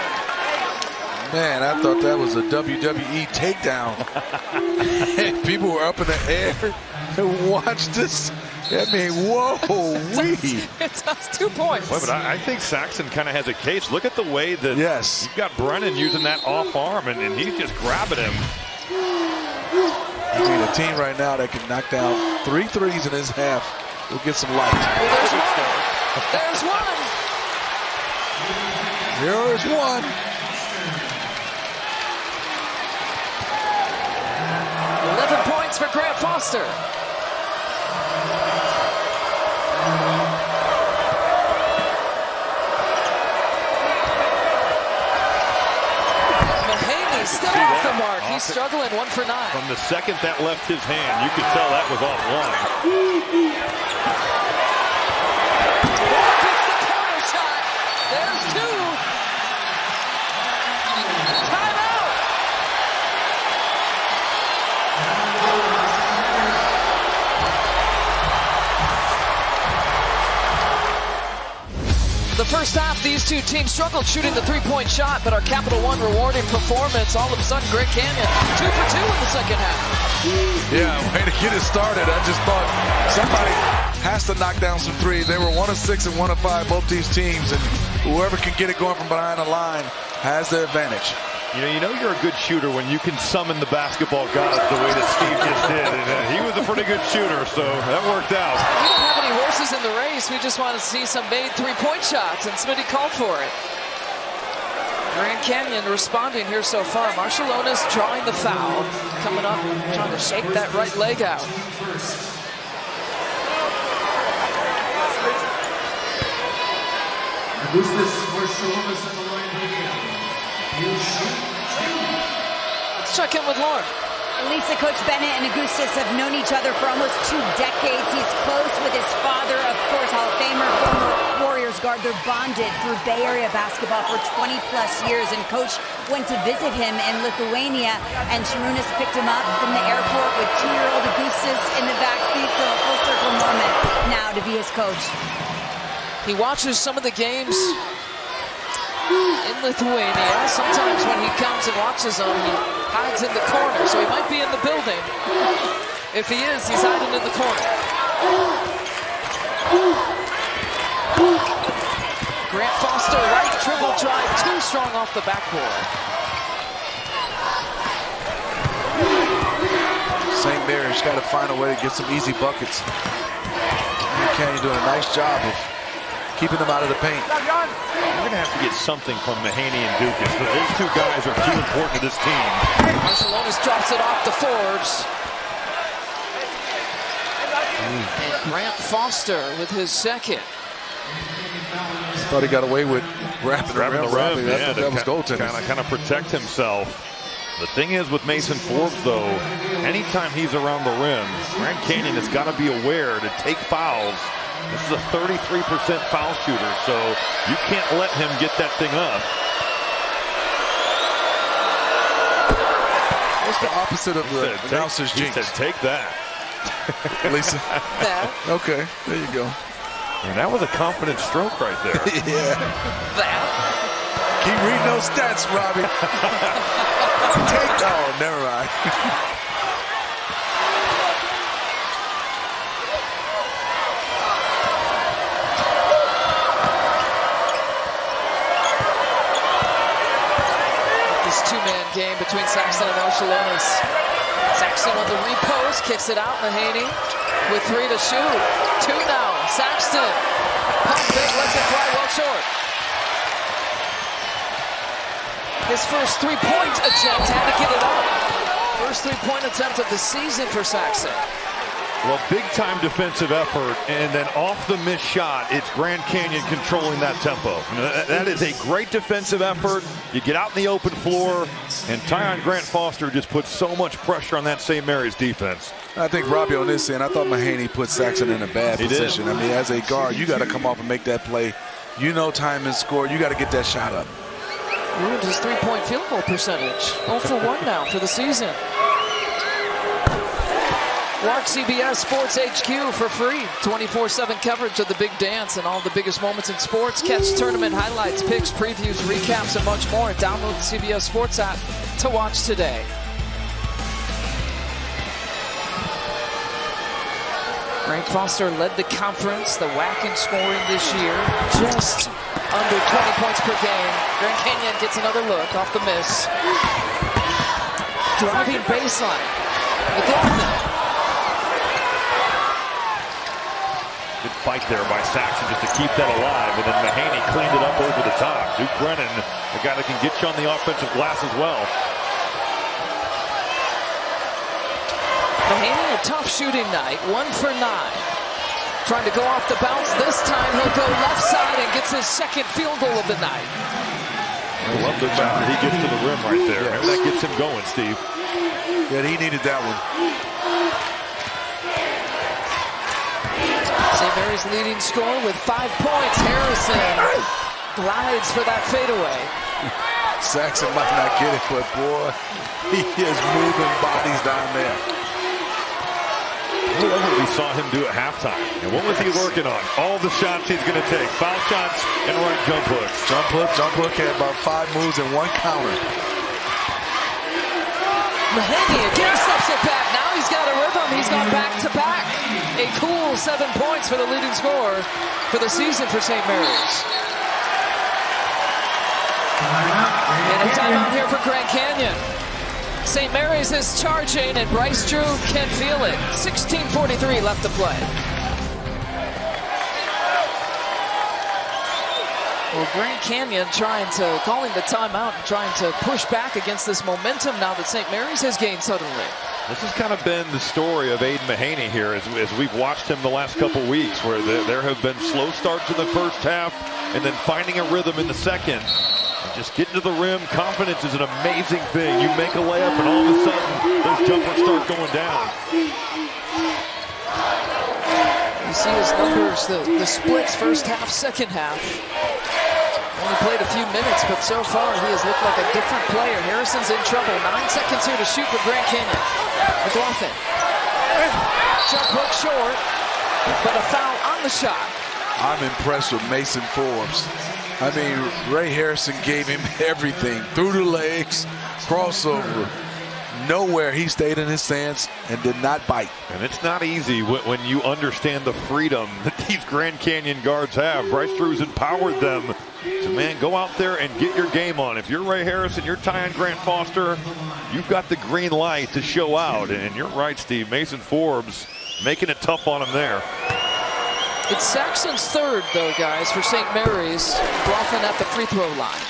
Man, I thought that was a WWE takedown. People were up in the air and watched this. I mean, whoa, It does 2 points. Well, but I think Saxon kind of has a case. Look at the way that you've got Brennan using that off arm, and he's just grabbing him. You need a team right now that can knock down 3 threes in his half. We'll get some light. Well, there's one. There's one. There's one. 11 points for Grant Foster. Mahaney's still off the mark. He's struggling, 1 for 9. From the second that left his hand, you could tell that was offline. Gets the corner shot. There's 2. Timeout. The first half, these two teams struggled shooting the three-point shot, but our Capital One rewarding performance. All of a sudden, Grand Canyon 2 for 2 in the second half. Yeah, way to get it started. I just thought somebody has to knock down some threes. They were 1 of 6 and 1 of 5, both these teams, and whoever can get it going from behind the line has the advantage. You know you're a good shooter when you can summon the basketball gods the way that Steve just did. And he was a pretty good shooter, so that worked out. We don't have any horses in the race. We just want to see some made three-point shots, and Smitty called for it. Grand Canyon responding here so far. Marcialonis drawing the foul. Coming up, trying to shake that right leg out. Let's check in with Lauren. Lisa, Coach Bennett and Augustus have known each other for almost 2 decades. He's close with his father, of course, Hall of Famer, former Warriors guard. They're bonded through Bay Area basketball for 20-plus years, and Coach went to visit him in Lithuania, and Šarūnas picked him up from the airport with 2-year-old Augustus in the backseat. So a full circle moment now to be his coach. He watches some of the games in Lithuania. Sometimes when he comes and watches them, he hides in the corner, so he might be in the building. If he is, he's hiding in the corner. Grant Foster, right dribble drive, too strong off the backboard. St. Mary's got to find a way to get some easy buckets. Canyon doing a nice job of keeping them out of the paint. You're going to have to get something from Mahaney and Dukas, but those 2 guys are too important to this team. Marcialonis drops it off to Forbes. And Grant Foster with his second. Thought he got away with grabbing the rim. Yeah, that was goaltending. Kind of protect himself. The thing is with Mason Forbes, though, anytime he's around the rim, Grand Canyon has got to be aware to take fouls. This is a 33% foul shooter, so you can't let him get that thing up. What's the opposite of the announcer's jinx? He said, take that. Lisa. That. Okay, there you go. And that was a confident stroke right there. Yeah. That. Keep reading those stats, Robbie. Oh, never mind. This 2-man game between Saxon and Marcialonis. Saxon on the repost, kicks it out. Mahaney with 3 to shoot. 2 now. Saxton. Pump fake, lets it fly well short. His first 3-point attempt had to get it up. First 3-point attempt of the season for Saxon. Well, big-time defensive effort, and then off the missed shot, it's Grand Canyon controlling that tempo. That is a great defensive effort. You get out in the open floor, and Tyon Grant Foster just puts so much pressure on that St. Mary's defense. I think Robbie on this end, I thought Mahaney put Saxon in a bad position. I mean, as a guard, you got to come off and make that play. You know time is scored. You got to get that shot up. Ruined his 3-point field goal percentage. 0 for 1 now for the season. Watch CBS Sports HQ for free. 24/7 coverage of the big dance and all the biggest moments in sports. Catch tournament highlights, picks, previews, recaps, and much more. Download the CBS Sports app to watch today. Grant Foster led the conference, the WAC in scoring this year. Just under 20 points per game. Grand Canyon gets another look off the miss. Driving baseline. McLaughlin. Good fight there by Saxon just to keep that alive, and then Mahaney cleaned it up over the top. Duke Brennan, a guy that can get you on the offensive glass as well. Mahaney, a tough shooting night, 1 for 9. Trying to go off the bounce. This time he'll go left side and gets his second field goal of the night. I love the fact that he gets to the rim right there. Yes. That gets him going, Steve. Yeah, he needed that one. St. Mary's leading scorer with 5 points. Harrison glides for that fadeaway. Saxon might not get it, but boy, he is moving bodies down there. I love what we saw him do at halftime. And what was he working on? All the shots he's going to take. Foul shots and right jump hooks. Jump hook had about 5 moves and 1 counter. Mahaney again steps it back. Now he's got a rhythm. He's gone back-to-back. A cool 7 points for the leading scorer for the season for St. Mary's. And a timeout here for Grand Canyon. St. Mary's is charging, and Bryce Drew can feel it. 16:43 left to play. Well, Grand Canyon calling the timeout and trying to push back against this momentum now that St. Mary's has gained suddenly. This has kind of been the story of Aiden Mahaney here as we've watched him the last couple weeks, where there have been slow starts in the first half and then finding a rhythm in the second. And just getting to the rim, confidence is an amazing thing. You make a layup and all of a sudden those jumpers start going down. You see his numbers, the splits, first half, second half. Only played a few minutes, but so far he has looked like a different player. Harrison's in trouble. 9 seconds here to shoot for Grand Canyon. McLaughlin. Jump hook short, but a foul on the shot. I'm impressed with Mason Forbes. I mean, Ray Harrison gave him everything. Through the legs, crossover. Nowhere he stayed in his stance and did not bite. And it's not easy when you understand the freedom that these Grand Canyon guards have. Bryce Drew's empowered them to, man, go out there and get your game on. If you're Ray Harrison, you're tying Grant Foster, you've got the green light to show out. And you're right, Steve. Mason Forbes making it tough on him there. It's Saxon's third, though, guys, for St. Mary's. McLaughlin at the free throw line.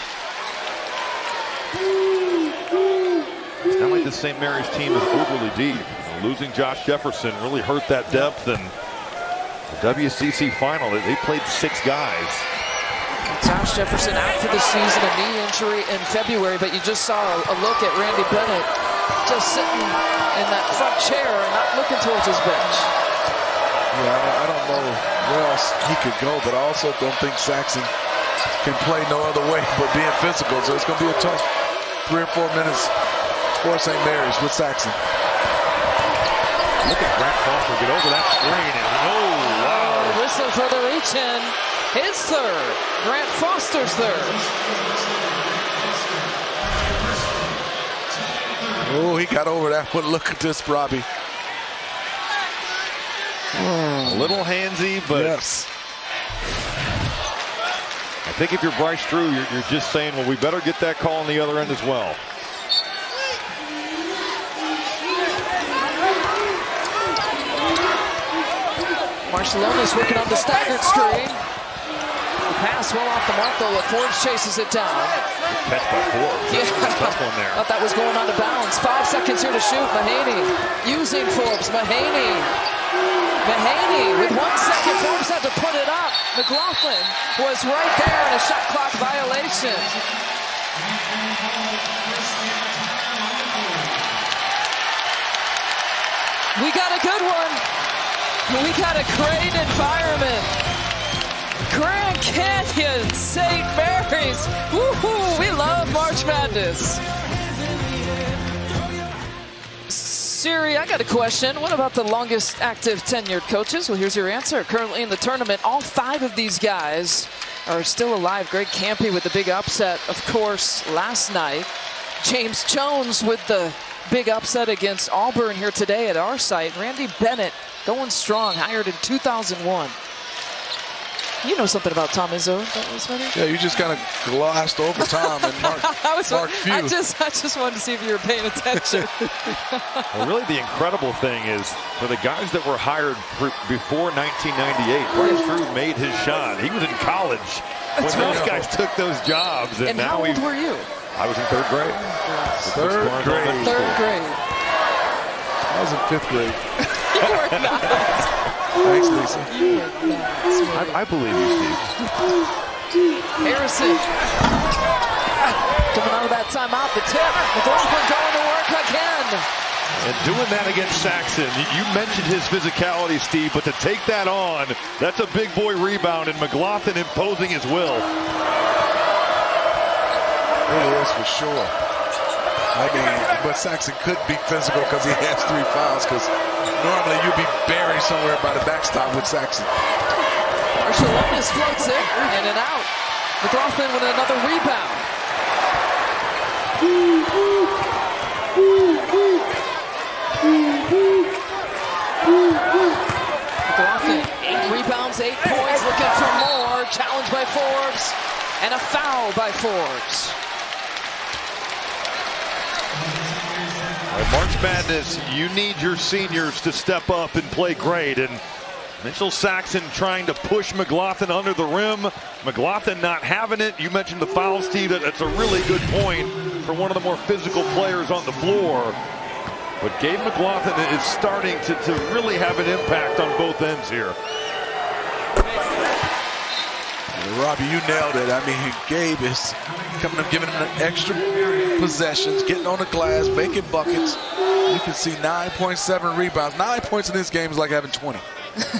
It's not like the St. Mary's team is overly deep. Losing Josh Jefferson really hurt that depth. And the WCC final, they played 6 guys. Josh Jefferson out for the season, a knee injury in February, but you just saw a look at Randy Bennett just sitting in that front chair and not looking towards his bench. Yeah, I don't know where else he could go, but I also don't think Saxon can play no other way but being physical. So it's going to be a tough 3 or 4 minutes for St. Mary's with Saxon. Look at Grant Foster get over that screen. And oh, wow. Whistle for the reach-in. His third. Grant Foster's third. Oh, he got over that one. Look at this, Robbie. A little handsy, but yes. I think if you're Bryce Drew, you're just saying, well, we better get that call on the other end as well. Marcellonis working on the staggered screen. The pass well off the mark, though, but Forbes chases it down. Catch by Forbes. Yeah. Tough one there. Thought that was going out of bounds. 5 seconds here to shoot. Mahaney using Forbes. Mahaney with 1 second. Forbes had to put it up. McLaughlin was right there in a shot clock violation. We got a good one. We got a great environment. Grand Canyon, St. Mary's. Woohoo! We love March Madness. Siri, I got a question. What about the longest active tenured coaches? Well, here's your answer. Currently in the tournament, all 5 of these guys are still alive. Greg Campy with the big upset, of course, last night. James Jones with the big upset against Auburn here today at our site. Randy Bennett going strong, hired in 2001. You know something about Tom Izzo, yeah, you just kind of glossed over Tom and Mark Few. I just wanted to see if you were paying attention. Well, really the incredible thing is for the guys that were hired before 1998, Bryce Drew made his shot. He was in college when those guys took those jobs. And now how old were you? I was in 3rd grade. Third grade. I was in 5th grade. You were not. Thanks, Lisa. I believe you, Steve. Harrison coming out of that timeout. The tip. McLaughlin going to work again. And doing that against Saxon, you mentioned his physicality, Steve, but to take that on, that's a big boy rebound, and McLaughlin imposing his will. It is for sure. I mean, but Saxon could be physical because he has 3 fouls, because normally you'd be buried somewhere by the backstop with Saxon. Marshalonis floats it, in and out. McLaughlin with another rebound. McLaughlin, 8 rebounds, 8 points, looking for more. Challenged by Forbes, and a foul by Forbes. March Madness, you need your seniors to step up and play great. And Mitchell Saxon trying to push McLaughlin under the rim. McLaughlin not having it. You mentioned the foul, Steve. That's a really good point for one of the more physical players on the floor. But Gabe McLaughlin is starting to really have an impact on both ends here. Robbie, you nailed it. I mean, Gabe is coming up, giving him extra possessions, getting on the glass, making buckets. You can see 9.7 rebounds. 9 points in this game is like having 20.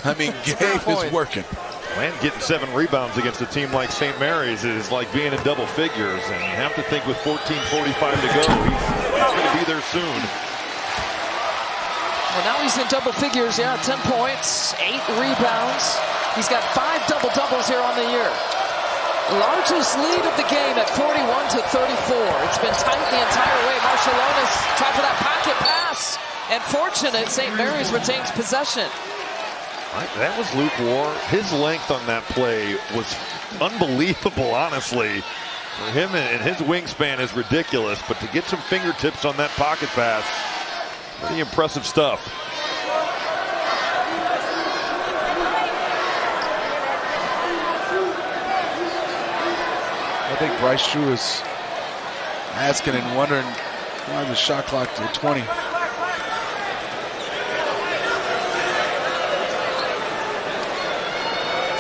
I mean, Gabe is working. And getting 7 rebounds against a team like St. Mary's is like being in double figures. And you have to think with 14:45 to go, he's going to be there soon. Well, now he's in double figures, 10 points, 8 rebounds. He's got 5 double-doubles here on the year. Largest lead of the game at 41-34. It's been tight the entire way. Marshalonis tried for that pocket pass. And fortunate, St. Mary's retains possession. That was Luke Ward. His length on that play was unbelievable, honestly. For him, and his wingspan is ridiculous. But to get some fingertips on that pocket pass, pretty impressive stuff. I think Bryce Drew is asking and wondering why the shot clock to 20.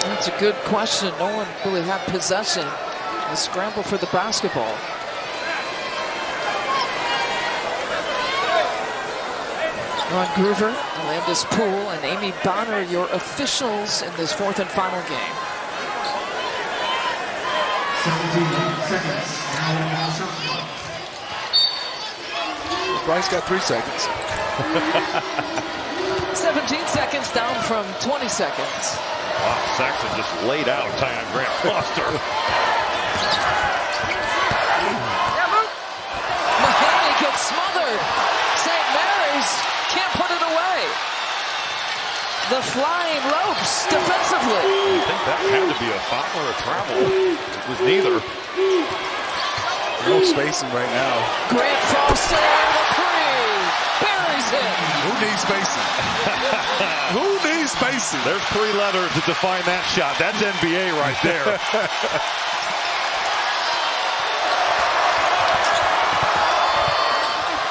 That's a good question. No one really had possession. The scramble for the basketball. Ron Groover, Landis Poole, and Amy Bonner, your officials in this 4th and final game. 17 seconds. Bryce got 3 seconds. 17 seconds down from 20 seconds. Wow, Saxon just laid out Tyon Grant Foster. Mahoney gets smothered. St. Mary's can't put it away. The flying ropes defensively. I think that had to be a foul or a travel. It was neither. No spacing right now. Grant Foster, the 3. Buries it. Who needs spacing? Who needs spacing? There's 3 letters to define that shot. That's NBA right there.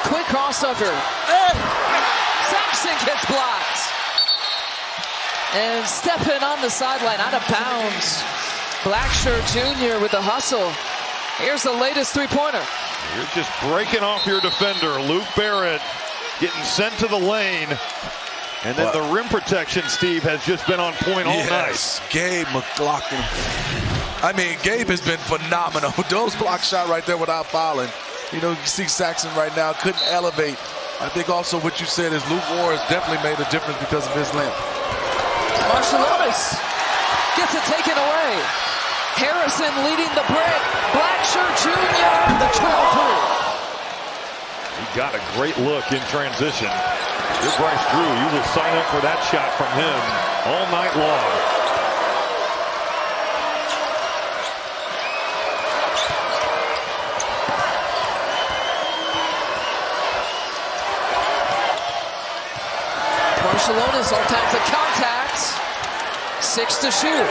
Quick crossover. Saxon gets blocked. And stepping on the sideline, out of bounds. Blackshirt Jr. with the hustle. Here's the latest 3-pointer. You're just breaking off your defender. Luke Barrett getting sent to the lane. And then the rim protection, Steve, has just been on point all night. Gabe McLaughlin. I mean, Gabe has been phenomenal. Those block shot right there without fouling. You know, you see Saxon right now couldn't elevate I think also what you said is Luke Moore has definitely made a difference because of his length. Marcellonis gets it taken away. Harrison leading the break. Blackshirt Jr., the trail through. He got a great look in transition. You're Bryce Drew. You will sign up for that shot from him all night long. Marcellonis, all kinds of contacts. 6 to shoot.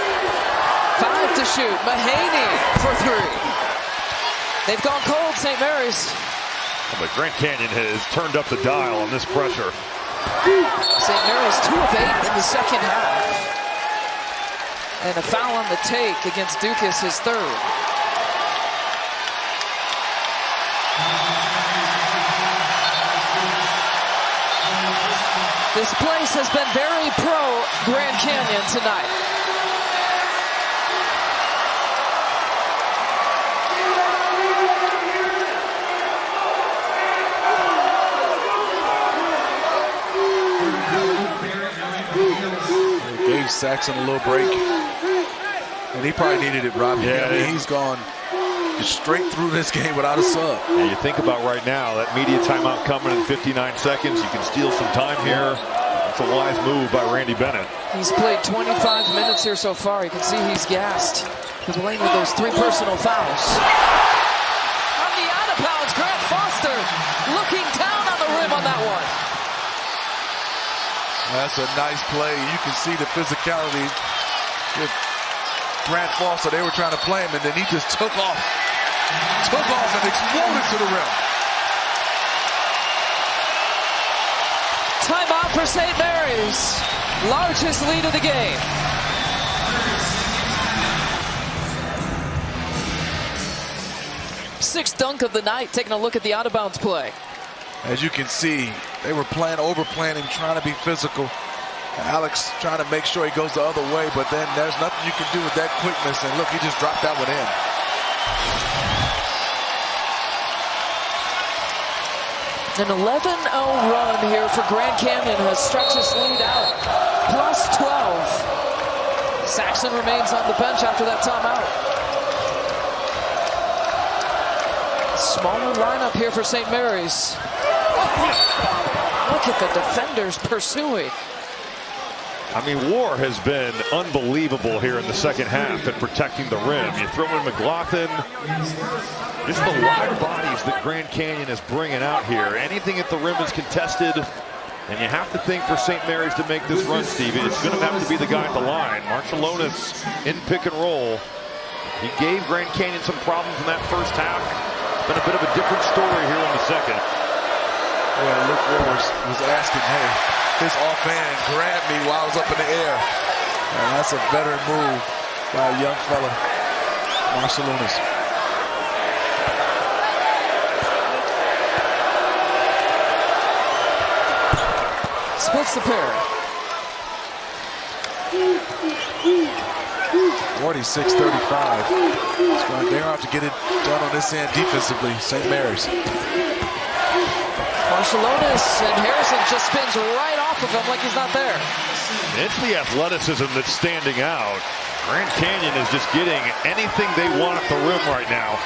5 to shoot. Mahaney for 3. They've gone cold, St. Mary's. But Grand Canyon has turned up the dial on this pressure. St. Mary's 2 of 8 in the second half. And a foul on the take against Dukas, his 3rd. This place has been very pro Grand Canyon tonight. Gave Saxon a little break. And he probably needed it, Robbie. Yeah, I mean, he's gone straight through this game without a sub. Yeah, you think about right now, that media timeout coming in 59 seconds. You can steal some time here. That's a wise move by Randy Bennett. He's played 25 minutes here so far. You can see he's gassed. He's playing with those 3 personal fouls. On the out of bounds, Grant Foster looking down on the rim on that one. That's a nice play. You can see the physicality with Grant Foster. They were trying to play him, and then he just took off and exploded to the rim. Timeout for St. Mary's. Largest lead of the game. Sixth dunk of the night. Taking a look at the out-of-bounds play. As you can see, they were overplaying him, trying to be physical. Alex trying to make sure he goes the other way, but then there's nothing you can do with that quickness. And look, he just dropped that one in. An 11-0 run here for Grand Canyon has stretched his lead out. Plus 12. Saxon remains on the bench after that timeout. Smaller lineup here for St. Mary's. Look at the defenders pursuing. I mean, War has been unbelievable here in the second half at protecting the rim. You throw in McLaughlin, just the wide bodies that Grand Canyon is bringing out here. Anything at the rim is contested, and you have to think for St. Mary's to make this run, Stevie, it's going to have to be the guy at the line. Marcellonis in pick and roll. He gave Grand Canyon some problems in that first half. It's been a bit of a different story here in the second. Yeah, Luke Moore was asking, hey, his offhand grabbed me while I was up in the air. And that's a better move by a young fella, Marcellonis. Splits the pair. 46-35. They're going to have to get it done on this end defensively, St. Mary's. Marcellonis and Harrison just spins right off of him like he's not there. It's the athleticism that's standing out. Grand Canyon is just getting anything they want at the rim right now.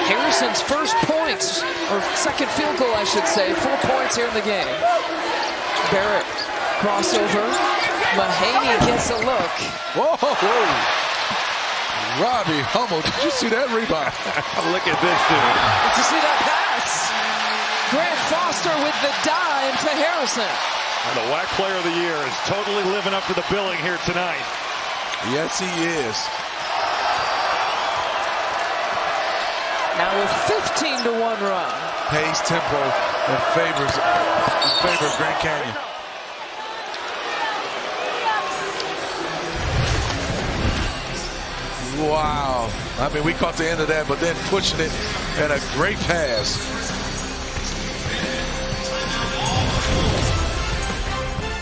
Harrison's first points, or second field goal, I should say. 4 points here in the game. Barrett, crossover. Mahaney gets a look. Whoa, whoa. Robbie Hummel, did you see that rebound? Look at this dude. Did you see that pass? Grant Foster with the dime to Harrison. And the WAC Player of the Year is totally living up to the billing here tonight. Yes, he is. Now a 15-1 run. Pace, tempo, and favors Grand Canyon. Wow. I mean, we caught the end of that, but then pushing it and a great pass.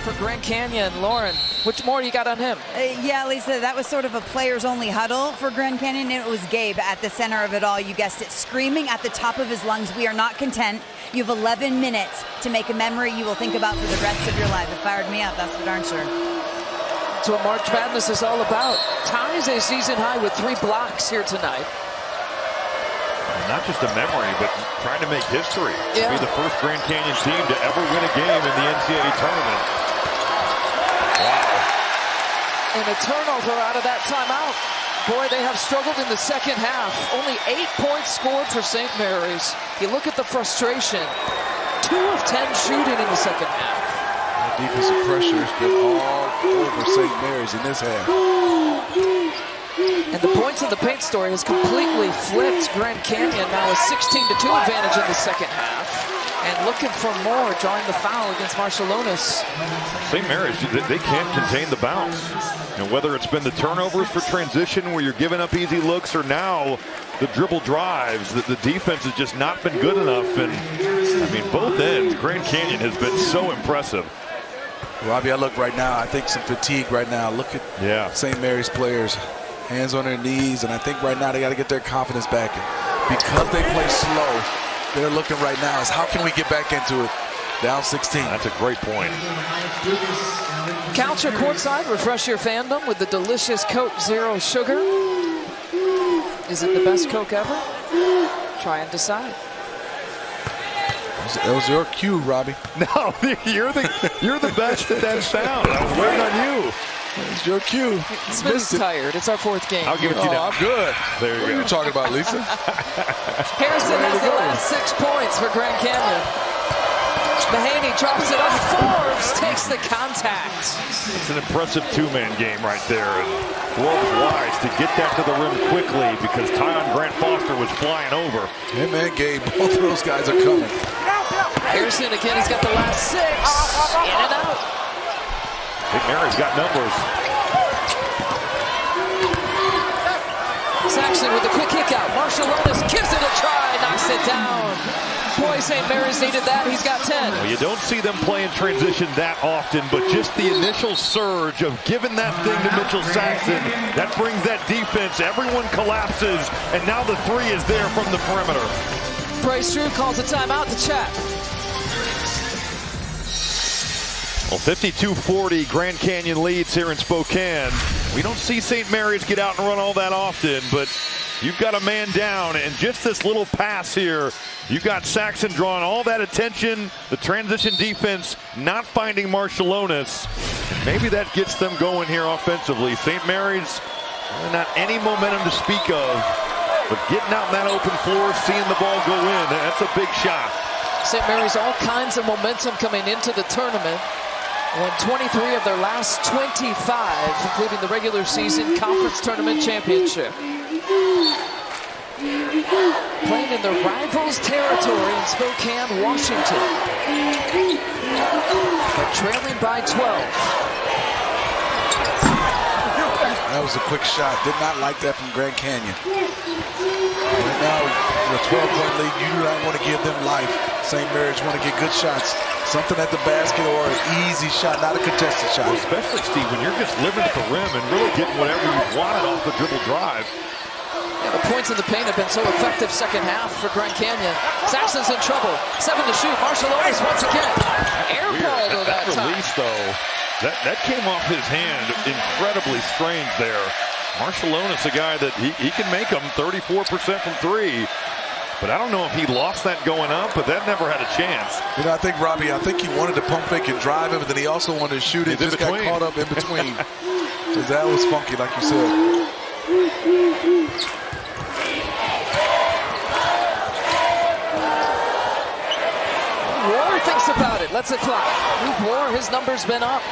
For Grand Canyon. Lauren, which more you got on him? Yeah, Lisa, that was sort of a players-only huddle for Grand Canyon. It was Gabe at the center of it all. You guessed it, screaming at the top of his lungs, "We are not content." You have 11 minutes to make a memory you will think about for the rest of your life. It fired me up, that's for darn sure. That's what March Madness is all about. Ties a season high with 3 blocks here tonight. Not just a memory, but trying to make history. Yeah. Be the first Grand Canyon team to ever win a game in the NCAA tournament. Wow. And a turnover out of that timeout. Boy, they have struggled in the second half. Only 8 points scored for St. Mary's. You look at the frustration. 2 of 10 shooting in the second half. That defensive pressure has been all over St. Mary's in this half. And the points of the paint story has completely flipped. Grand Canyon now a 16-2 advantage in the second half. And looking for more, drawing the foul against Marshallonis. St. Mary's, they can't contain the bounce. And whether it's been the turnovers for transition where you're giving up easy looks, or now the dribble drives, the defense has just not been good enough. And I mean, both ends, Grand Canyon has been so impressive. Robbie, I look right now, I think some fatigue right now. Look at St. Mary's players. Hands on their knees, and I think right now they got to get their confidence back. And because they play slow, they're looking right now is how can we get back into it? Down 16. That's a great point. Couch or courtside, refresh your fandom with the delicious Coke Zero Sugar. Is it the best Coke ever? Try and decide. That was your cue, Robbie. No, you're the best at that sound. I was waiting on you. It's your cue. Smith's tired. It's our 4th game. I'll give it to you now. I'm good. There you what go. are you talking about, Lisa? Harrison has the last 6 points for Grand Canyon. Mahaney drops it off. Forbes takes the contact. It's an impressive 2-man game right there. And Forbes wise to get that to the rim quickly because Tyon Grant Foster was flying over. Hey, man, Gabe, both of those guys are coming. Harrison again, he's got the last 6. In and out. St. Mary's got numbers. Saxon with a quick kick out. Marshallonis gives it a try, knocks it down. Boy, St. Mary's needed that. He's got 10. Well, you don't see them play in transition that often, but just the initial surge of giving that thing to Mitchell Saxon, that brings that defense. Everyone collapses, and now the 3 is there from the perimeter. Bryce Drew calls a timeout to chat. Well, 52-40, Grand Canyon leads here in Spokane. We don't see St. Mary's get out and run all that often, but you've got a man down, and just this little pass here, you got Saxon drawing all that attention, the transition defense not finding Marshallonis. Maybe that gets them going here offensively. St. Mary's, not any momentum to speak of, but getting out in that open floor, seeing the ball go in, that's a big shot. St. Mary's all kinds of momentum coming into the tournament. Won 23 of their last 25, including the regular season conference tournament championship. Playing in the rivals' territory in Spokane, Washington. But trailing by 12. That was a quick shot. Did not like that from Grand Canyon. Right now, the 12-point lead, you do not want to give them life. St. Mary's want to get good shots. Something at the basket or an easy shot, not a contested shot. Well, especially, Steve, when you're just living at the rim and really getting whatever you wanted off the dribble drive. Yeah, the points in the paint have been so effective second half for Grand Canyon. Saxon's in trouble. 7 to shoot. Marshallonis once again. Air ball though that time. Release though, that came off his hand. Incredibly strange there. Marshallonis, a guy that he can make them 34% from 3. But I don't know if he lost that going up, but that never had a chance. You know, I think, Robbie, he wanted to pump fake and drive him, but then he also wanted to shoot it. Just got caught up in between. So that was funky, like you said. War thinks about it. Lets it fly. War, his number's been up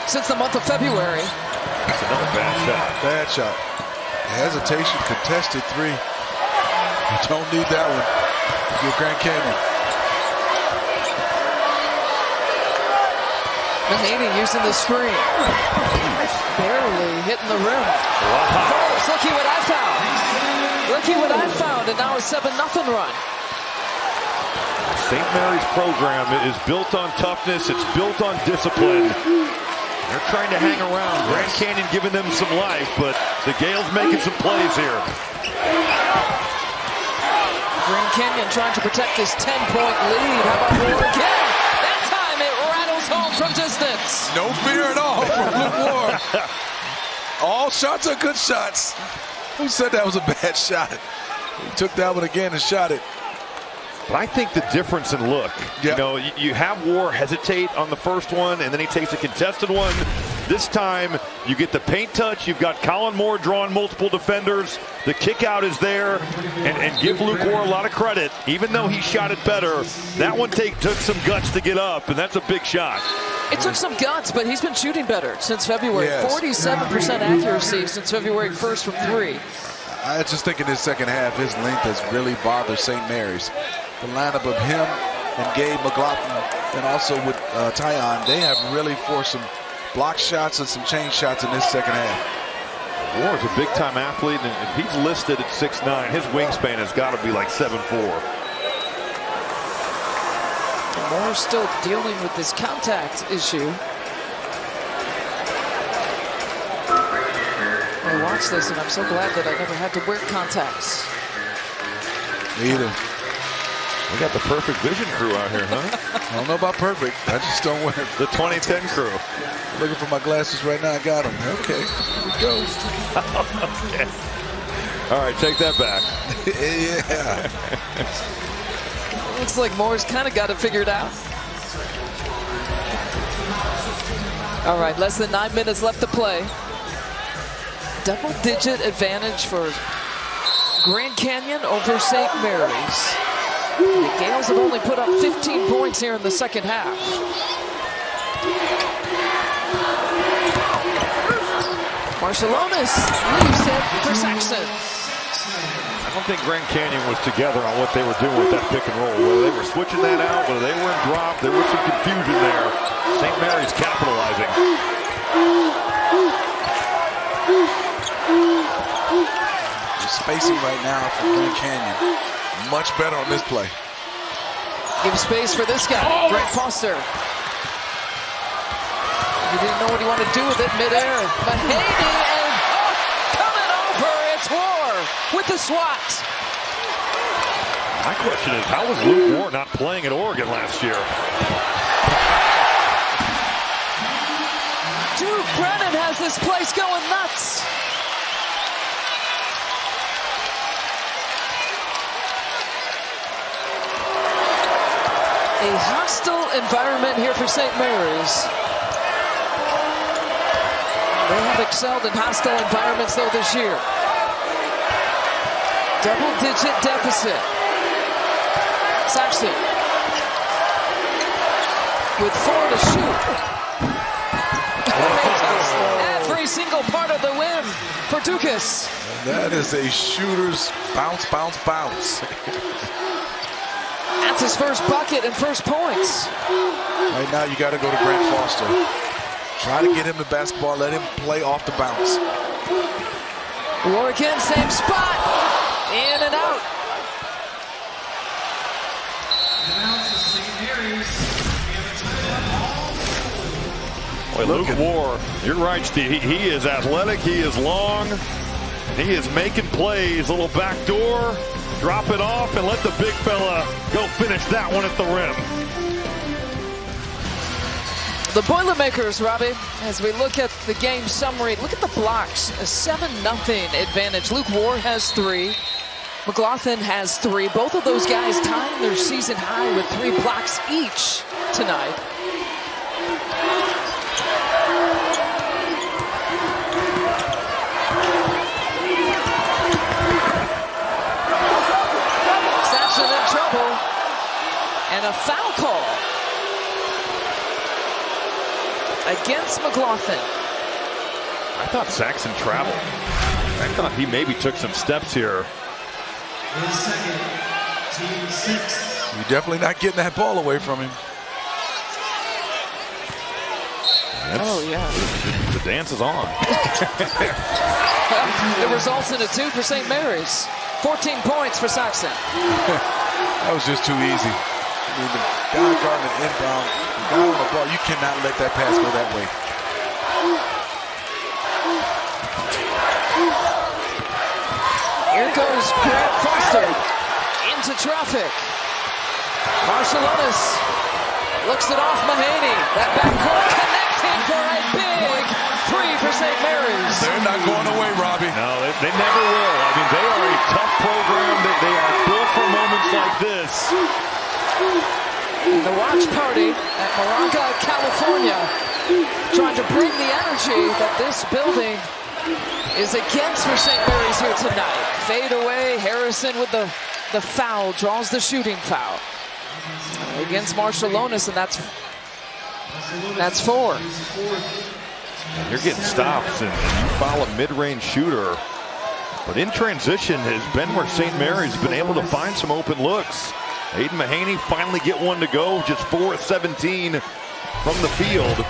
since the month of February. That's another bad shot. Bad shot. Hesitation, contested 3. You don't need that one. You're Grand Canyon. Mahaney using the screen. Barely hitting the rim. Forbes, looky what I found. Looky what I found, and now a 7-0 run. St. Mary's program is built on toughness. It's built on discipline. They're trying to hang around. Grand Canyon giving them some life, but the Gales making some plays here. Grand Canyon trying to protect this 10-point lead. How about Ward again? That time it rattles home from distance. No fear at all from Luke Ward. All shots are good shots. Who said that was a bad shot? He took that one again and shot it. But I think the difference in look, you know, you have Ward hesitate on the first one, and then he takes a contested one. This time, you get the paint touch. You've got Colin Moore drawing multiple defenders. The kick out is there, and give Luke Ward a lot of credit. Even though he shot it better, that one took some guts to get up, and that's a big shot. It took some guts, but he's been shooting better since February. 47% accuracy since February 1st from 3. I just think in this second half, his length has really bothered St. Mary's. The lineup of him and Gabe McLaughlin, and also with Tyon, they have really forced some block shots and some change shots in this second half. Ward's a big-time athlete, and if he's listed at 6'9", his wingspan has got to be like 7'4". Moore's still dealing with this contact issue. I watched this, and I'm so glad that I never had to wear contacts. Me either. We got the perfect vision crew out here, huh? I don't know about perfect. I just don't wear it. The 2010 crew. Looking for my glasses right now. I got them. Okay, here we go. Okay. All right, take that back. Yeah. Looks like Moore's kind of got it figured out. All right, less than 9 minutes left to play. Double-digit advantage for Grand Canyon over St. Mary's. The Gales have only put up 15 points here in the second half. Marcellonis leaves it for Saxon. I don't think Grand Canyon was together on what they were doing with that pick and roll. Whether they were switching that out, whether they were in drop, there was some confusion there. St. Mary's capitalizing. The spacing right now for Grand Canyon. Much better on this play. Give space for this guy, Grant Foster. He didn't know what he wanted to do with it midair. Mahaney and coming over, it's War with the swat. My question is, how was Luke Ward not playing at Oregon last year? Duke Brennan has this place going nuts. A hostile environment here for St. Mary's. They have excelled in hostile environments though this year. Double-digit deficit. Saxon with 4 to shoot. Every single part of the win for Dukas. That is a shooter's bounce, bounce, bounce. That's his first bucket and first points. Right now, you got to go to Grant Foster. Try to get him the basketball. Let him play off the bounce. War again, same spot. In and out. Boy, Luke Ward, you're right, Steve. He is athletic. He is long. He is making plays. Little back door. Drop it off and let the big fella go finish that one at the rim. The Boilermakers, Robbie, as we look at the game summary, look at the blocks. A 7-0 advantage. Luke Ward has 3. McLaughlin has 3. Both of those guys tying their season high with 3 blocks each tonight. Saxon in trouble. And a foul call against McLaughlin. I thought Saxon traveled. I thought he maybe took some steps here. You're definitely not getting that ball away from him. Oh, yeah. The dance is on. It results in a 2 for St. Mary's. 14 points for Saxon. That was just too easy. mean, the guy guarding the inbound, the guy on the ball, you cannot let that pass go that way. Here goes Grant Foster into traffic. Marciulionis looks it off Mahaney. That backcourt connecting for a big three for St. Mary's. They're not going away, Robbie. No, they never will. I mean, they are a tough program. They are built for moments like this. The watch party at Moronga, California, trying to bring the energy that this building is against for St. Mary's here tonight. Fade away, Harrison with the foul, draws the shooting foul against Marciulionis, and that's 4. You're getting stops, and you foul a mid-range shooter. But in transition has been where St. Mary's been able to find some open looks. Aiden Mahaney finally get one to go, just 4 of 17 from the field.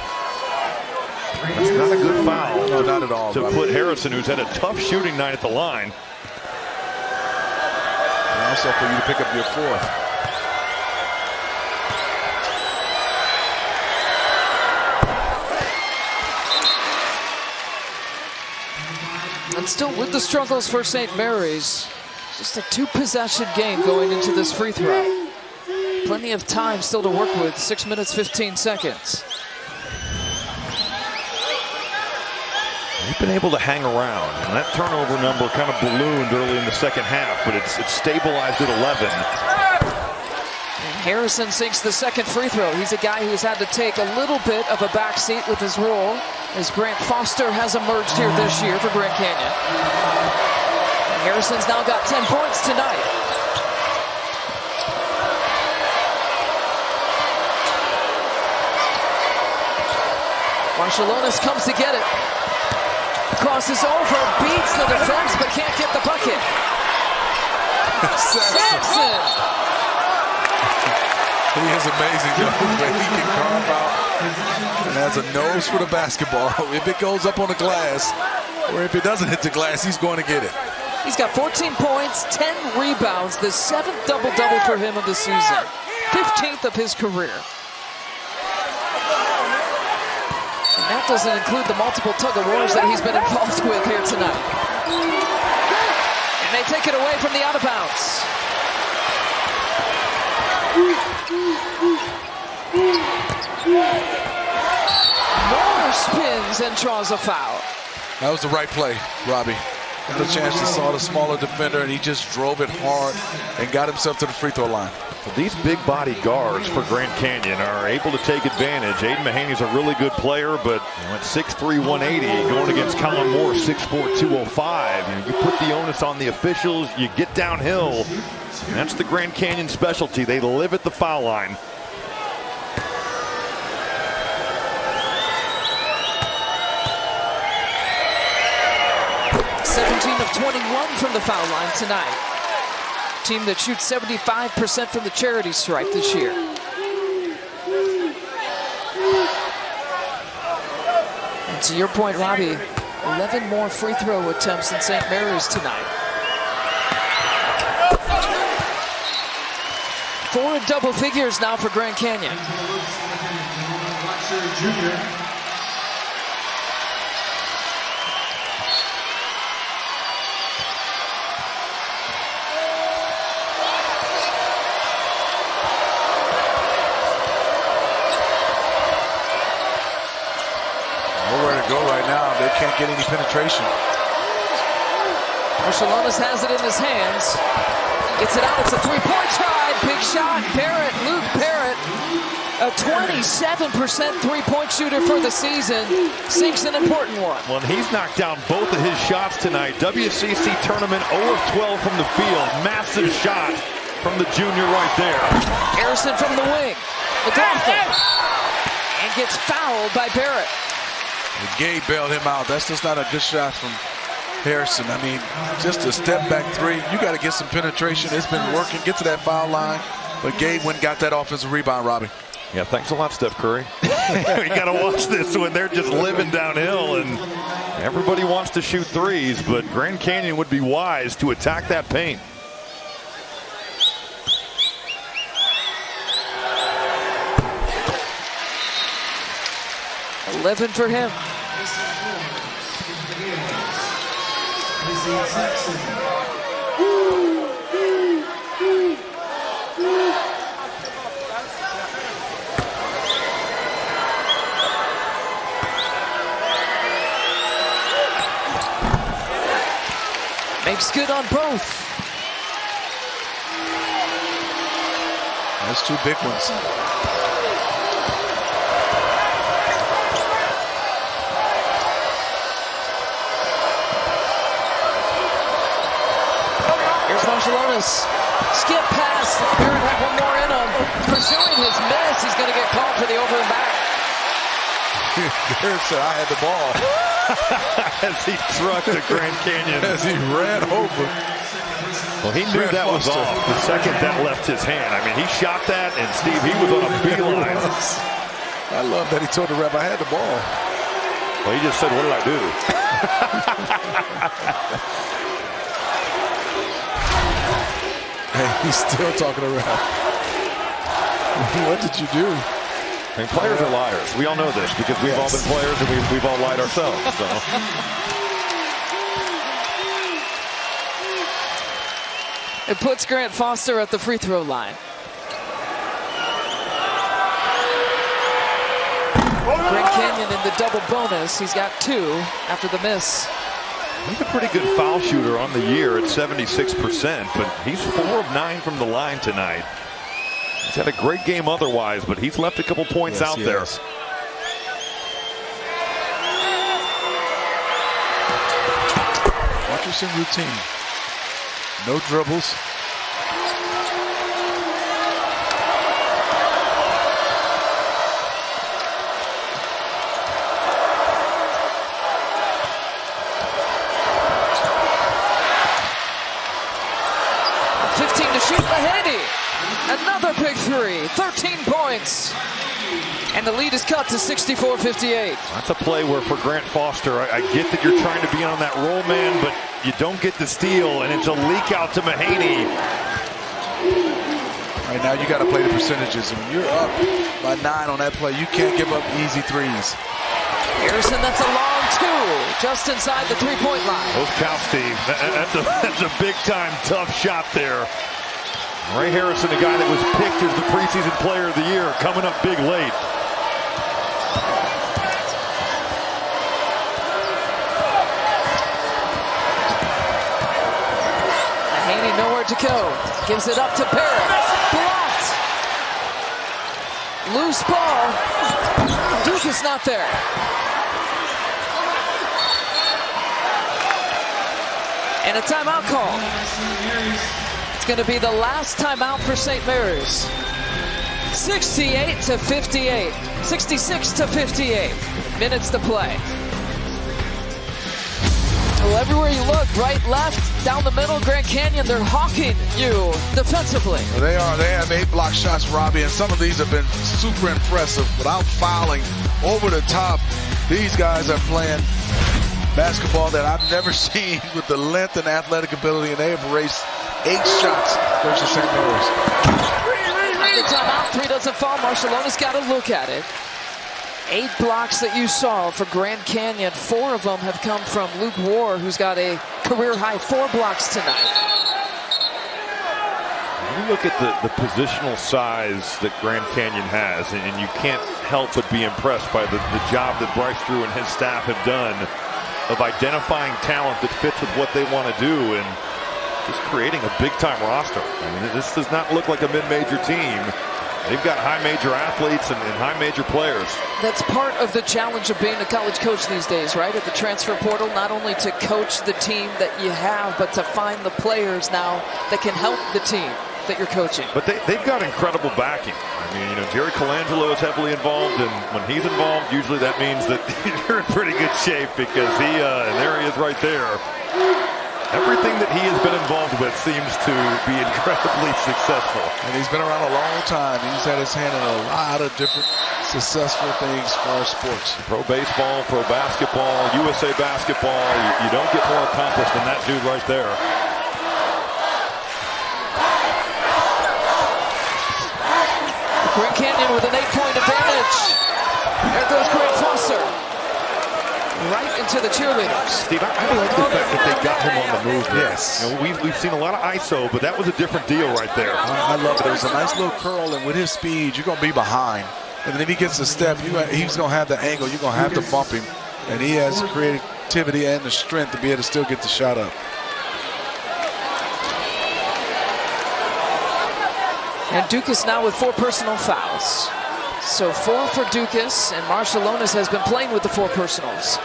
That's not a good foul. No, not at all. To put Harrison, who's had a tough shooting night at the line. And also for you to pick up your 4th. And still with the struggles for St. Mary's. Just a 2-possession game going into this free throw. Plenty of time still to work with, 6 minutes, 15 seconds. They've been able to hang around, and that turnover number kind of ballooned early in the second half, but it's stabilized at 11. And Harrison sinks the second free throw. He's a guy who's had to take a little bit of a backseat with his role as Grant Foster has emerged here this year for Grand Canyon. And Harrison's now got 10 points tonight. Marciulionis comes to get it. Crosses over, beats the defense, but can't get the bucket. Sampson! He is amazing, though, but he can carve out and has a nose for the basketball. If it goes up on the glass, or if it doesn't hit the glass, he's going to get it. He's got 14 points, 10 rebounds, the 7th double-double for him of the season, 15th of his career. And that doesn't include the multiple tug-of-wars that he's been involved with here tonight. And they take it away from the out-of-bounds. Moore spins and draws a foul. That was the right play, Robbie. Got a chance to saw the smaller defender, and he just drove it hard and got himself to the free throw line. Well, these big body guards for Grand Canyon are able to take advantage. Aiden Mahaney's a really good player, but he went 6'3", 180 going against Colin Moore, 6'4", 205. You put the onus on the officials, you get downhill. And that's the Grand Canyon specialty. They live at the foul line. Of 21 from the foul line tonight. Team that shoots 75% from the charity stripe this year. And to your point, Robbie, 11 more free throw attempts than St. Mary's tonight. 4 in double figures now for Grand Canyon. Go right now. They can't get any penetration. Marciulionis has it in his hands. Gets it out. It's a three-point try. Big shot. Barrett, Luke Barrett, a 27% three-point shooter for the season. Sinks an important one. Well, he's knocked down both of his shots tonight. WCC tournament 0 of 12 from the field. Massive shot from the junior right there. Harrison from the wing. McLaughlin. And gets fouled by Barrett. Gabe bailed him out. That's just not a good shot from Harrison. I mean, just a step back three. You got to get some penetration. It's been working. Get to that foul line. But Gabe went and got that offensive rebound, Robbie. Yeah, thanks a lot, Steph Curry. You got to watch this when they're just living downhill, and everybody wants to shoot threes, but Grand Canyon would be wise to attack that paint. 11 for him. Makes good on both. That's two big ones. Here's Marciulionis. Skip pass. Barrett had one more in him. Pursuing his miss. He's going to get called for the over and back. Barrett said, I had the ball. As he trucked the Grand Canyon. As he ran over. Well, he knew that was off the second that left his hand. I mean, he shot that, and Steve, he was on a beeline. I love that he told the ref, I had the ball. Well, he just said, what did I do? Hey, he's still talking to the ref. What did you do? I mean, players are liars. We all know this because we've all been players and we've all lied ourselves. So. It puts Grant Foster at the free throw line. Grand Canyon in the double bonus. He's got 2 after the miss. He's a pretty good foul shooter on the year at 76%, but he's 4 of 9 from the line tonight. He's had a great game otherwise, but he's left a couple points out there. Watch your routine. No dribbles. To shoot Mahaney. Another big 3. 13 points. And the lead is cut to 64-58. That's a play where for Grant Foster, I get that you're trying to be on that roll man, but you don't get the steal, and it's a leak out to Mahaney. Right now you got to play the percentages. And when you're up by 9 on that play, you can't give up easy threes. Harrison, that's a long 2, just inside the 3-point line. Those count, Steve. That's a big-time tough shot there. Ray Harrison, the guy that was picked as the preseason player of the year, coming up big late. Mahaney nowhere to go. Gives it up to Barrett. Blocked. Loose ball. Duke is not there. And a timeout call. It's going to be the last timeout for St. Mary's. 68-58. 66-58. Minutes to play. Well, everywhere you look, right, left, down the middle, Grand Canyon, they're hawking you defensively. They are. They have 8 block shots, Robbie, and some of these have been super impressive without fouling over the top. These guys are playing basketball that I've never seen with the length and athletic ability, and they have raced 8 shots versus St. Mary's. The timeout, 3 doesn't fall. Marciulionis got a look at it. 8 blocks that you saw for Grand Canyon. 4 of them have come from Luke Ward, who's got a career-high 4 blocks tonight. You look at the positional size that Grand Canyon has, and you can't help but be impressed by the job that Bryce Drew and his staff have done of identifying talent that fits with what they want to do and just creating a big-time roster. I mean, this does not look like a mid-major team. They've got high-major athletes and high-major players. That's part of the challenge of being a college coach these days, right? At the transfer portal, not only to coach the team that you have, but to find the players now that can help the team that you're coaching. But they've got incredible backing. I mean, you know, Jerry Colangelo is heavily involved, and when he's involved, usually that means that you're in pretty good shape because and there he is right there. Everything that he has been involved with seems to be incredibly successful. And he's been around a long time. He's had his hand in a lot of different successful things for our sports. Pro baseball, pro basketball, USA basketball. You don't get more accomplished than that dude right there. Grand Canyon with an 8-point advantage. There goes Grant Foster. Foster. Right into the cheerleaders. Steve, I like the fact that they got him on the move. Yes. You know, we've seen a lot of ISO, but that was a different deal right there. I love it. It was a nice little curl, and with his speed, you're going to be behind. And then if he gets a step, he's going to have the angle. You're going to have to bump him. And he has the creativity and the strength to be able to still get the shot up. And Dukas now with 4 personal fouls. So 4 for Dukas, and Marshallonis has been playing with the 4 personals.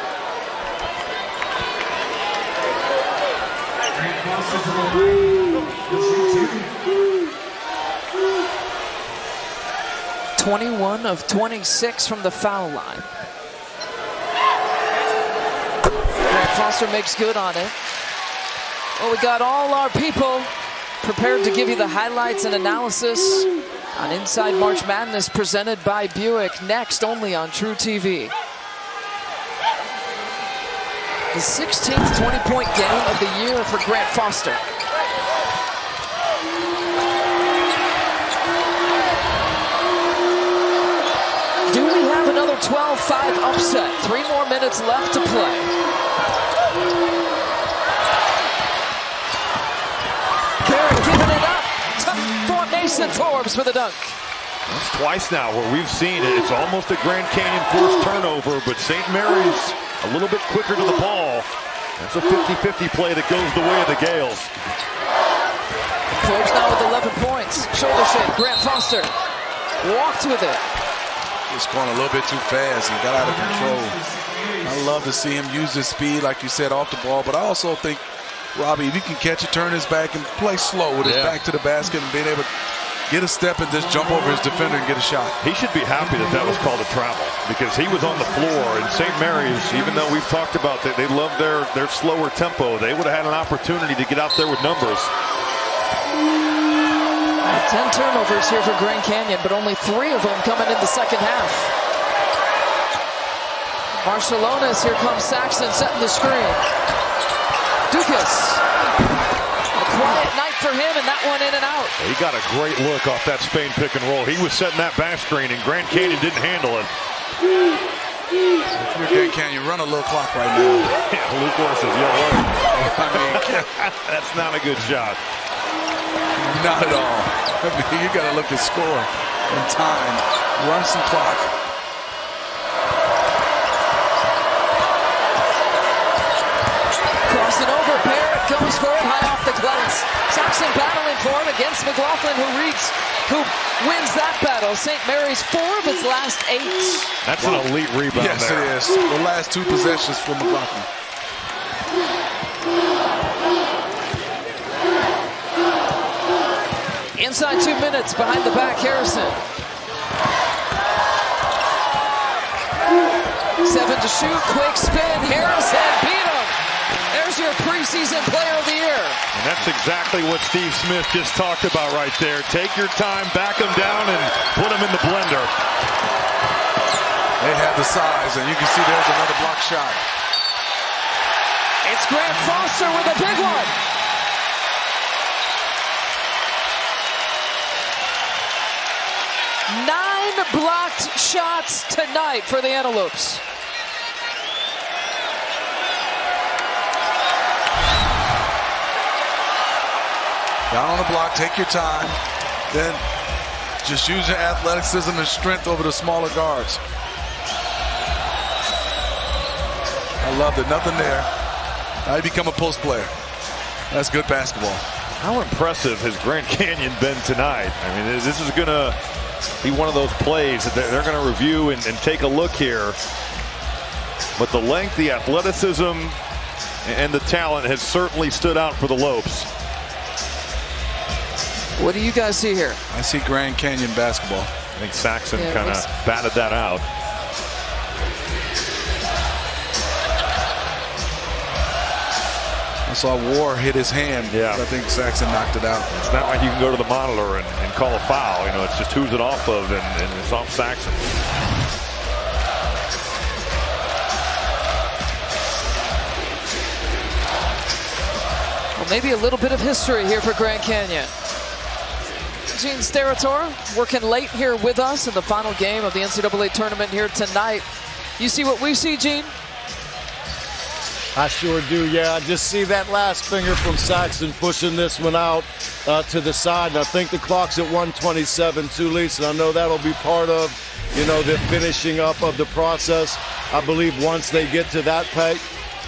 Grant Foster to the line. Shoot 2. 21 of 26 from the foul line. Grant Foster makes good on it. Well, we got all our people prepared to give you the highlights and analysis on Inside March Madness presented by Buick, next only on True TV. The 16th 20-point game of the year for Grant Foster. Do we have another 12-5 upset? 3 more minutes left to play. Barrett giving it up. Tough for Mason Forbes for the dunk. That's twice now where we've seen it. It's almost a Grand Canyon forced turnover, but St. Mary's a little bit quicker to the ball. That's a 50-50 play that goes the way of the Gales. Forbes now with 11 points. Shoulder shake. Grant Foster walked with it. Just going a little bit too fast and got out of control. I love to see him use his speed, like you said, off the ball. But I also think, Robbie, if he can catch it, turn his back, and play slow with his back to the basket and being able to get a step and just jump over his defender and get a shot. He should be happy that that was called a travel, because he was on the floor, and St. Mary's, even though we've talked about that they love their slower tempo, they would have had an opportunity to get out there with numbers. 10 turnovers here for Grand Canyon, but only 3 of them coming in the second half. Marshallonis, here comes Saxon setting the screen. Dukas. A quiet night for him, and that one in and out. He got a great look off that Spain pick and roll. He was setting that back screen, and Grand Canyon didn't handle it. If you're Grand Canyon, run a little clock right now. Yeah, Luke Orr says, yo, I mean, that's not a good shot. Not at all. I mean, you got to look at score and time. Run some clock. Cross it over. Barrett goes for it high off the glass. Saxon battling for it against McLaughlin, who wins that battle. St. Mary's 4 of its last 8. That's an elite rebound. Yes, there. it is. The last 2 possessions for McLaughlin. Inside 2 minutes, behind the back, Harrison. 7 to shoot, quick spin, Harrison beat him. There's your preseason player of the year. And that's exactly what Steve Smith just talked about right there. Take your time, back him down, and put him in the blender. They have the size, and you can see there's another block shot. It's Grant Foster with a big one. Nine blocked shots tonight for the Antelopes. Down on the block, take your time. Then just use your athleticism and strength over the smaller guards. I loved it. Nothing there. Now you become a post player. That's good basketball. How impressive has Grand Canyon been tonight? I mean, this is going to be one of those plays that they're going to review and take a look here. But the length, the athleticism, and the talent has certainly stood out for the Lopes. What do you guys see here? I see Grand Canyon basketball. I think Saxon kind of batted that out. I saw War hit his hand. Yeah. I think Saxon knocked it out. It's not like you can go to the monitor and call a foul. You know, it's just who's it off of, and it's off Saxon. Well, maybe a little bit of history here for Grand Canyon. Gene Steratore working late here with us in the final game of the NCAA tournament here tonight. You see what we see, Gene? I sure do, yeah. I just see that last finger from Saxon pushing this one out to the side. And I think the clock's at 1:27 too, Lisa. I know that'll be part of, the finishing up of the process. I believe once they get to that peg,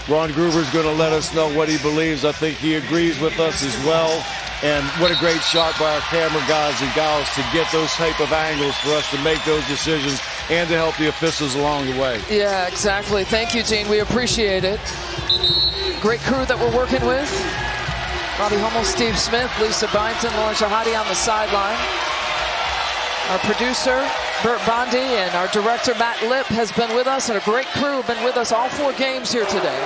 Ron Gruber's going to let us know what he believes. I think he agrees with us as well. And what a great shot by our camera guys and gals to get those type of angles for us to make those decisions and to help the officials along the way. Yeah, exactly. Thank you, Gene. We appreciate it. Great crew that we're working with. Bobby Hummel, Steve Smith, Lisa Byington, Lauren Shahadi on the sideline. Our producer, Bert Bondi, and our director, Matt Lipp, has been with us, and a great crew have been with us all 4 games here today.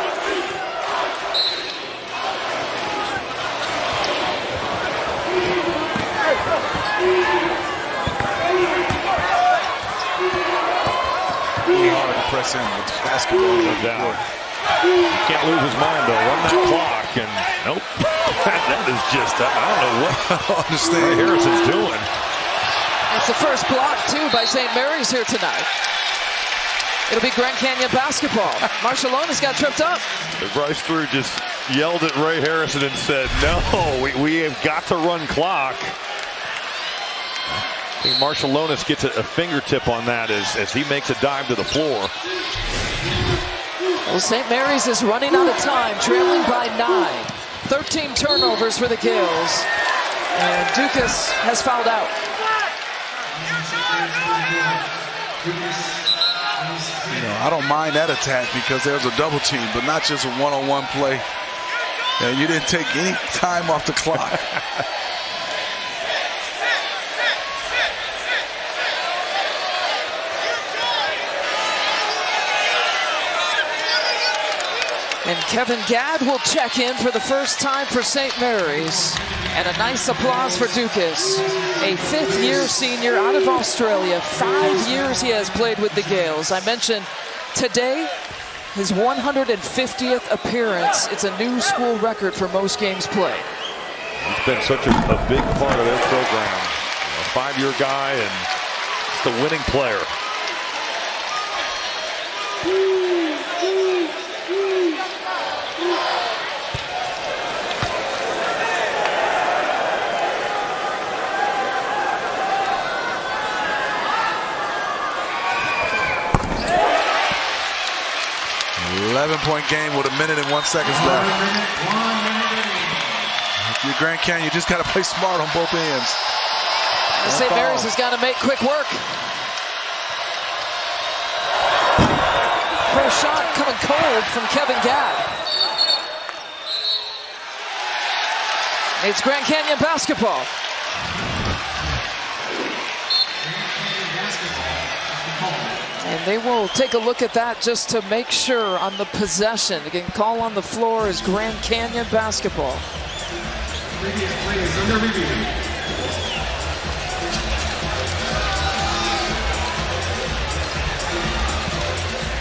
Really hard to press in with basketball. No doubt. You can't lose his mind, though. Run that clock, and nope. That is just, I don't know what understand Harrison's doing. It's the first block, too, by St. Mary's here tonight. It'll be Grand Canyon basketball. Marcialonis got tripped up. Bryce Drew just yelled at Ray Harrison and said, no, we have got to run clock. I think Marcialonis gets a fingertip on that as he makes a dive to the floor. Well, St. Mary's is running out of time, trailing by 9. 13 turnovers for the Gills. And Dukas has fouled out. I don't mind that attack because there's a double team, but not just a one-on-one play. And you didn't take any time off the clock. And Kevin Gadd will check in for the first time for St. Mary's. And a nice applause for Dukas, a 5th-year senior out of Australia. 5 years he has played with the Gales. I mentioned today his 150th appearance. It's a new school record for most games played. He's been such a big part of their program. A 5-year guy and just a winning player. Point game with 1 minute and 1 second left. If you're Grand Canyon, you just got to play smart on both ends. St. Mary's has got to make quick work. First shot coming cold from Kevin Gadd. It's Grand Canyon basketball. And they will take a look at that just to make sure on the possession. Again, call on the floor is Grand Canyon basketball.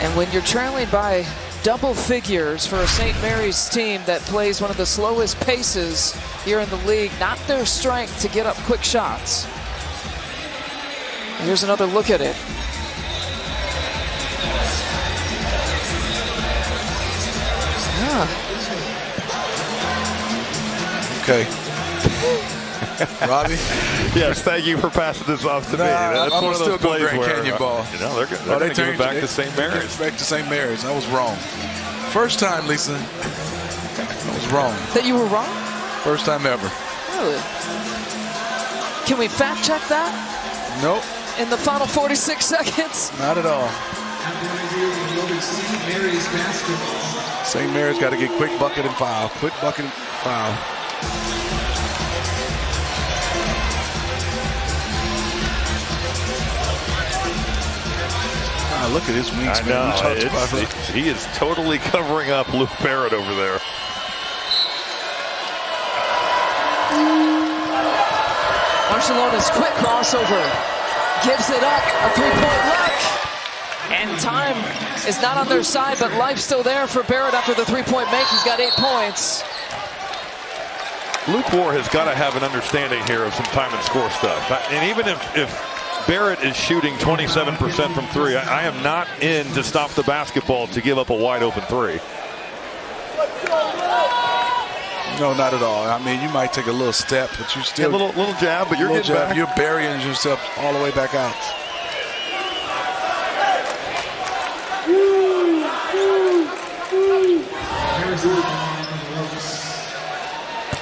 And when you're trailing by double figures for a St. Mary's team that plays one of the slowest paces here in the league, not their strength to get up quick shots. Here's another look at it. Okay. Robbie? Yes, thank you for passing this off to me. That's I'm one of those plays Grand where, Canyon ball. They're going to give it back to St. Mary's. Back to St. Mary's. I was wrong. First time, Lisa. I was wrong. That you were wrong? First time ever. Really? Can we fact check that? Nope. In the final 46 seconds? Not at all. St. Mary's got to get quick bucket and foul. Quick bucket and foul. Look at his wings. I know. He is totally covering up Luke Barrett over there. Marcialonis quick crossover. Gives it up. A three-point look. And time is not on their side, but life's still there for Barrett after the three-point make. He's got 8 points. Luke Moore has got to have an understanding here of some time and score stuff. And even if Barrett is shooting 27% from three. I am not in to stop the basketball to give up a wide open three. No, not at all. I mean, you might take a little step, but you still little jab, but you're getting back. You're burying yourself all the way back out.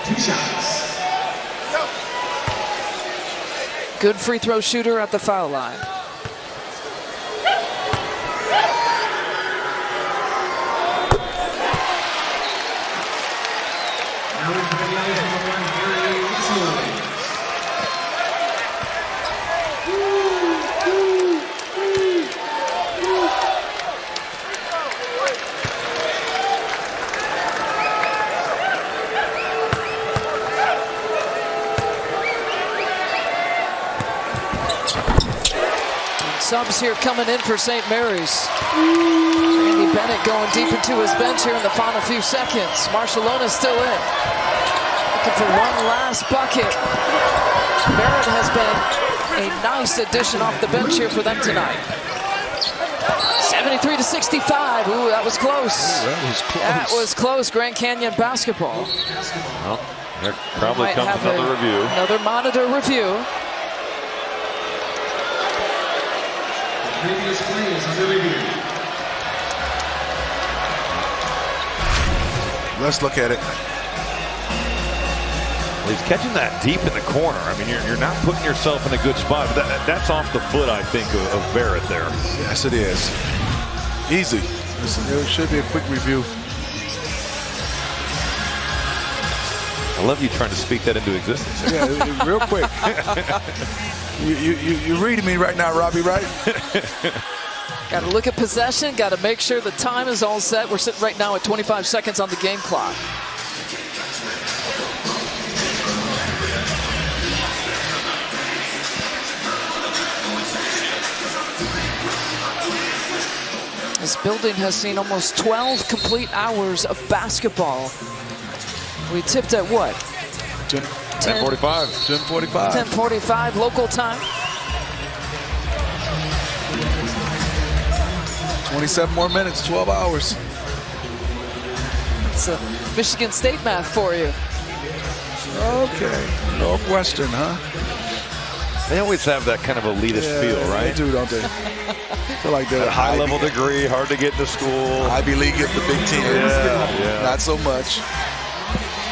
Two shots. Good free throw shooter at the foul line. Subs here coming in for St. Mary's. Randy Bennett going deep into his bench here in the final few seconds. Marcialona's still in. Looking for one last bucket. Barrett has been a nice addition off the bench here for them tonight. 73-65. Ooh, that was close. Ooh, that was close. That was close. Grand Canyon basketball. Well, there probably comes another review. Another monitor review. Previous play is under review. Let's look at it. Well, he's catching that deep in the corner. I mean, you're not putting yourself in a good spot. But that's off the foot, I think, of Barrett there. Yes, it is. Easy. Listen, there should be a quick review. I love you trying to speak that into existence. Yeah, real quick. You're reading me right now, Robbie, right? Got to look at possession. Got to make sure the time is all set. We're sitting right now at 25 seconds on the game clock. This building has seen almost 12 complete hours of basketball. We tipped at what? 10:45. 10:45. 10:45 local time. 27 more minutes, 12 hours. It's Michigan State math for you. Okay. Northwestern, huh? They always have that kind of elitist feel, right? They do, don't they? Feel like they're a high-level degree, hard to get into school. Ivy League of the Big Ten. Yeah. Not so much.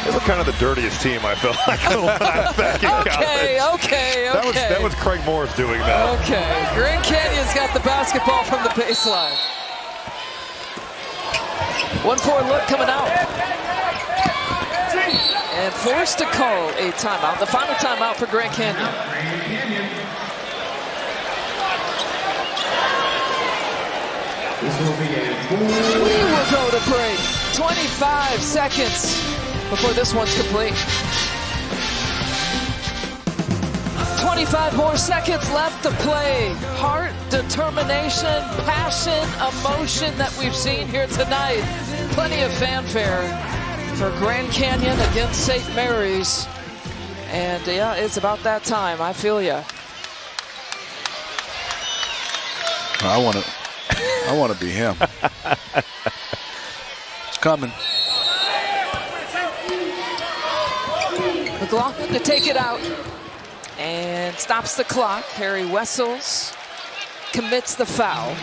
They were kind of the dirtiest team, I felt like, when I was back in college. Okay. That was Craig Morris doing that. Okay, Grand Canyon's got the basketball from the baseline. 1-4 look coming out. And forced to call a timeout, the final timeout for Grand Canyon. We will go to break. 25 seconds before this one's complete. 25 more seconds left to play. Heart, determination, passion, emotion that we've seen here tonight. Plenty of fanfare for Grand Canyon against St. Mary's. And yeah, it's about that time. I feel ya. I want to be him. It's coming. McLaughlin to take it out and stops the clock. Harry Wessels commits the foul.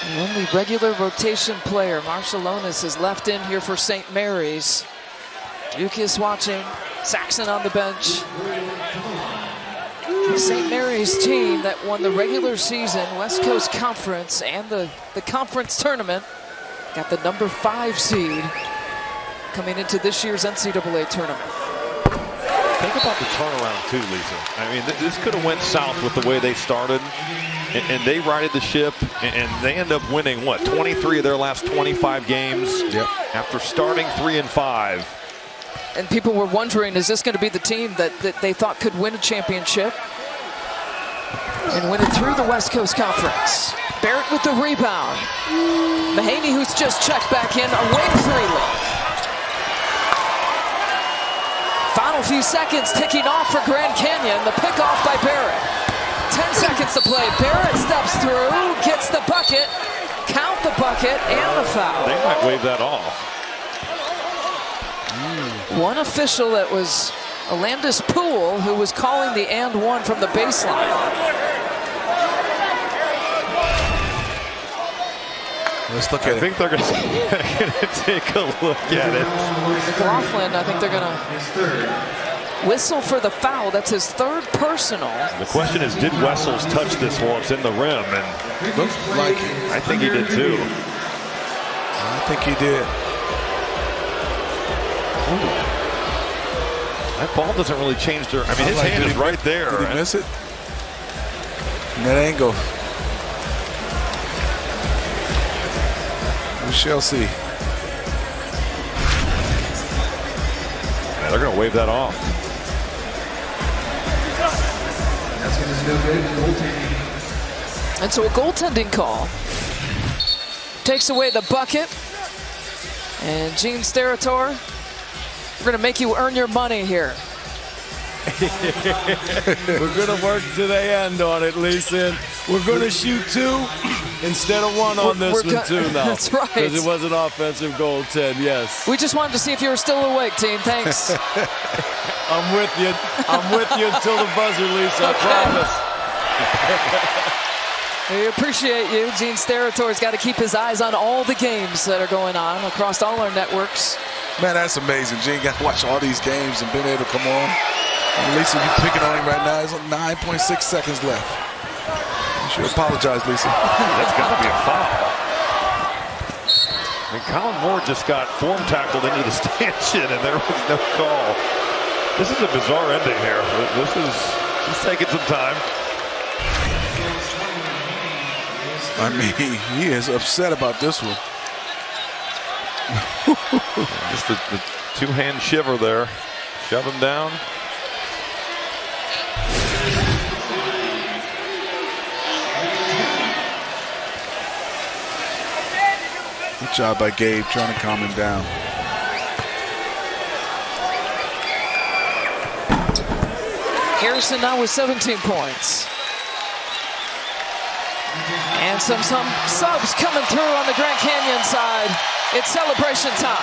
The only regular rotation player, Marcialonis, is left in here for St. Mary's. Duke is watching. Saxon on the bench. The St. Mary's team that won the regular season, West Coast Conference, and the conference tournament, got the number 5 seed coming into this year's NCAA tournament. Think about the turnaround too, Lisa. I mean, this could have went south with the way they started, and they righted the ship, and they end up winning, what, 23 of their last 25 games after starting 3-5. And people were wondering, is this going to be the team that they thought could win a championship? and win it through the West Coast Conference. Barrett with the rebound. Mahaney, who's just checked back in, a wing three look. Final few seconds ticking off for Grand Canyon. The pickoff by Barrett. 10 seconds to play. Barrett steps through, gets the bucket. Count the bucket and the foul. They might wave that off. One official, that was Alandis Poole, who was calling the and one from the baseline. Let's look at it. I think they're going to take a look at it. McLaughlin, I think they're going to whistle for the foul. That's his third personal. The question is, did Wessels touch this while it's in the rim? And looks like it. I think he did too. I think he did. Ooh. That ball doesn't really change their. I mean, his hand is right there. Did he miss it? From that angle. We shall see. Yeah, they're going to wave that off. And so a goaltending call takes away the bucket. And Gene Steratore, we're going to make you earn your money here. We're going to work to the end on it, Lisa. We're going to shoot 2 instead of 1 on this one, too, now. That's right. Because it was an offensive goaltend, yes. We just wanted to see if you were still awake, team. Thanks. I'm with you. I'm with you until the buzzer, Lisa. I promise. We appreciate you. Gene Steratore's got to keep his eyes on all the games that are going on across all our networks. Man, that's amazing. Gene got to watch all these games and been able to come on. And Lisa, you picking on him right now. There's 9.6 seconds left. You should apologize, Lisa. That's got to be a foul. I mean, Colin Moore just got form tackled into the stanchion, and there was no call. This is a bizarre ending here. This is taking some time. I mean, he is upset about this one. Just the two-hand shiver there. Shove him down. Good job by Gabe trying to calm him down. Harrison now with 17 points. And some subs coming through on the Grand Canyon side. It's celebration time.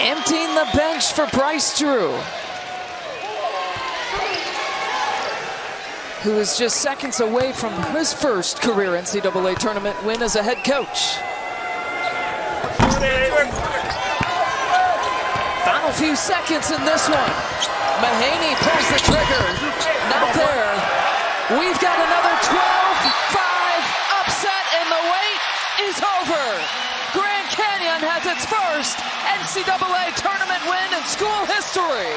Emptying the bench for Bryce Drew, who is just seconds away from his first career NCAA tournament win as a head coach. Final few seconds in this one. Mahaney pulls the trigger. Not there. We've got another 12-5 upset, and the wait is over. Grand Canyon has its first NCAA tournament win in school history.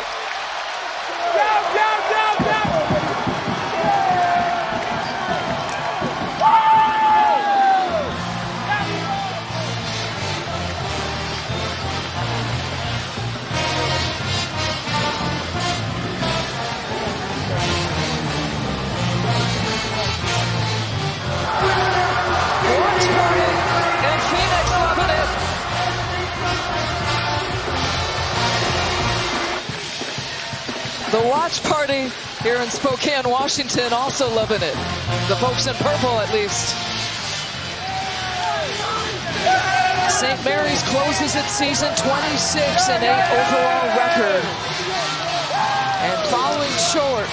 The watch party here in Spokane, Washington, also loving it. The folks in purple, at least. St. Mary's closes its season 26-8 overall record. And following short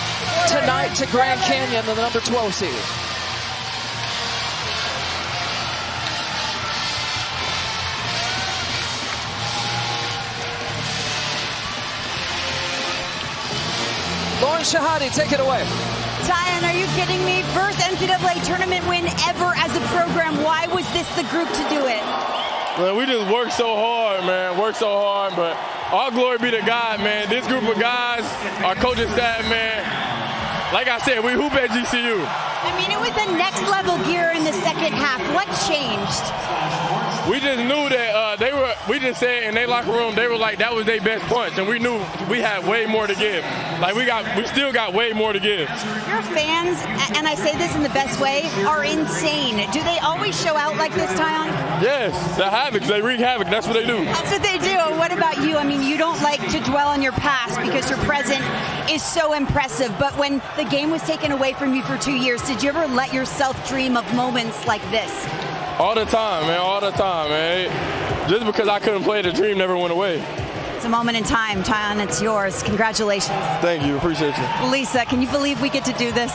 tonight to Grand Canyon, the number 12 seed. Lauren Shahadi, take it away. Tyan, are you kidding me? First NCAA tournament win ever as a program. Why was this the group to do it? Man, we just worked so hard, man. Worked so hard, but all glory be to God, man. This group of guys, our coaching staff, man, like I said, we hoop at GCU. I mean, it was the next level gear in the second half. What changed? We just knew that we just said in their locker room, they were like, that was their best punch. And we knew we had way more to give. Like, we still got way more to give. Your fans, and I say this in the best way, are insane. Do they always show out like this, Tyon? Yes, the havoc. They wreak havoc. That's what they do. That's what they do. What about you? I mean, you don't like to dwell on your past because your present is so impressive. But when the game was taken away from you for 2 years, did you ever let yourself dream of moments like this? All the time, man. All the time, man. Just because I couldn't play, the dream never went away. It's a moment in time, Tyon. It's yours. Congratulations. Thank you. Appreciate you. Lisa, can you believe we get to do this?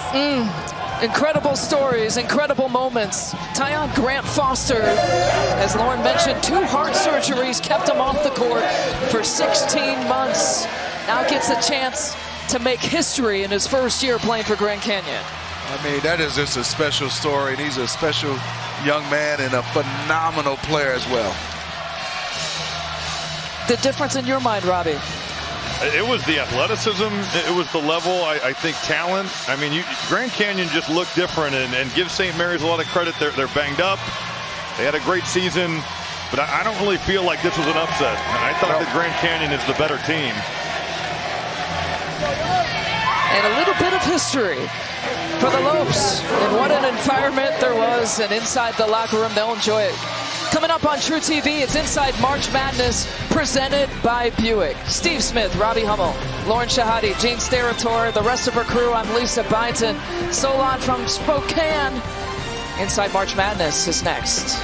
Incredible stories, incredible moments. Tyon Grant Foster, as Lauren mentioned, 2 heart surgeries kept him off the court for 16 months. Now gets a chance to make history in his first year playing for Grand Canyon. I mean, that is just a special story, and he's a special young man and a phenomenal player as well. The difference in your mind, Robbie? It was the athleticism. It was the level, I think, talent. I mean, Grand Canyon just looked different, and give St. Mary's a lot of credit. They're banged up. They had a great season, but I don't really feel like this was an upset. I thought that Grand Canyon is the better team. And a little bit of history for the Lopes. And what an environment there was, and inside the locker room, they'll enjoy it. Coming up on True TV, it's Inside March Madness, presented by Buick. Steve Smith, Robbie Hummel, Lauren Shahadi, Gene Steratore, the rest of her crew. I'm Lisa Byton. Solon from Spokane. Inside March Madness is next.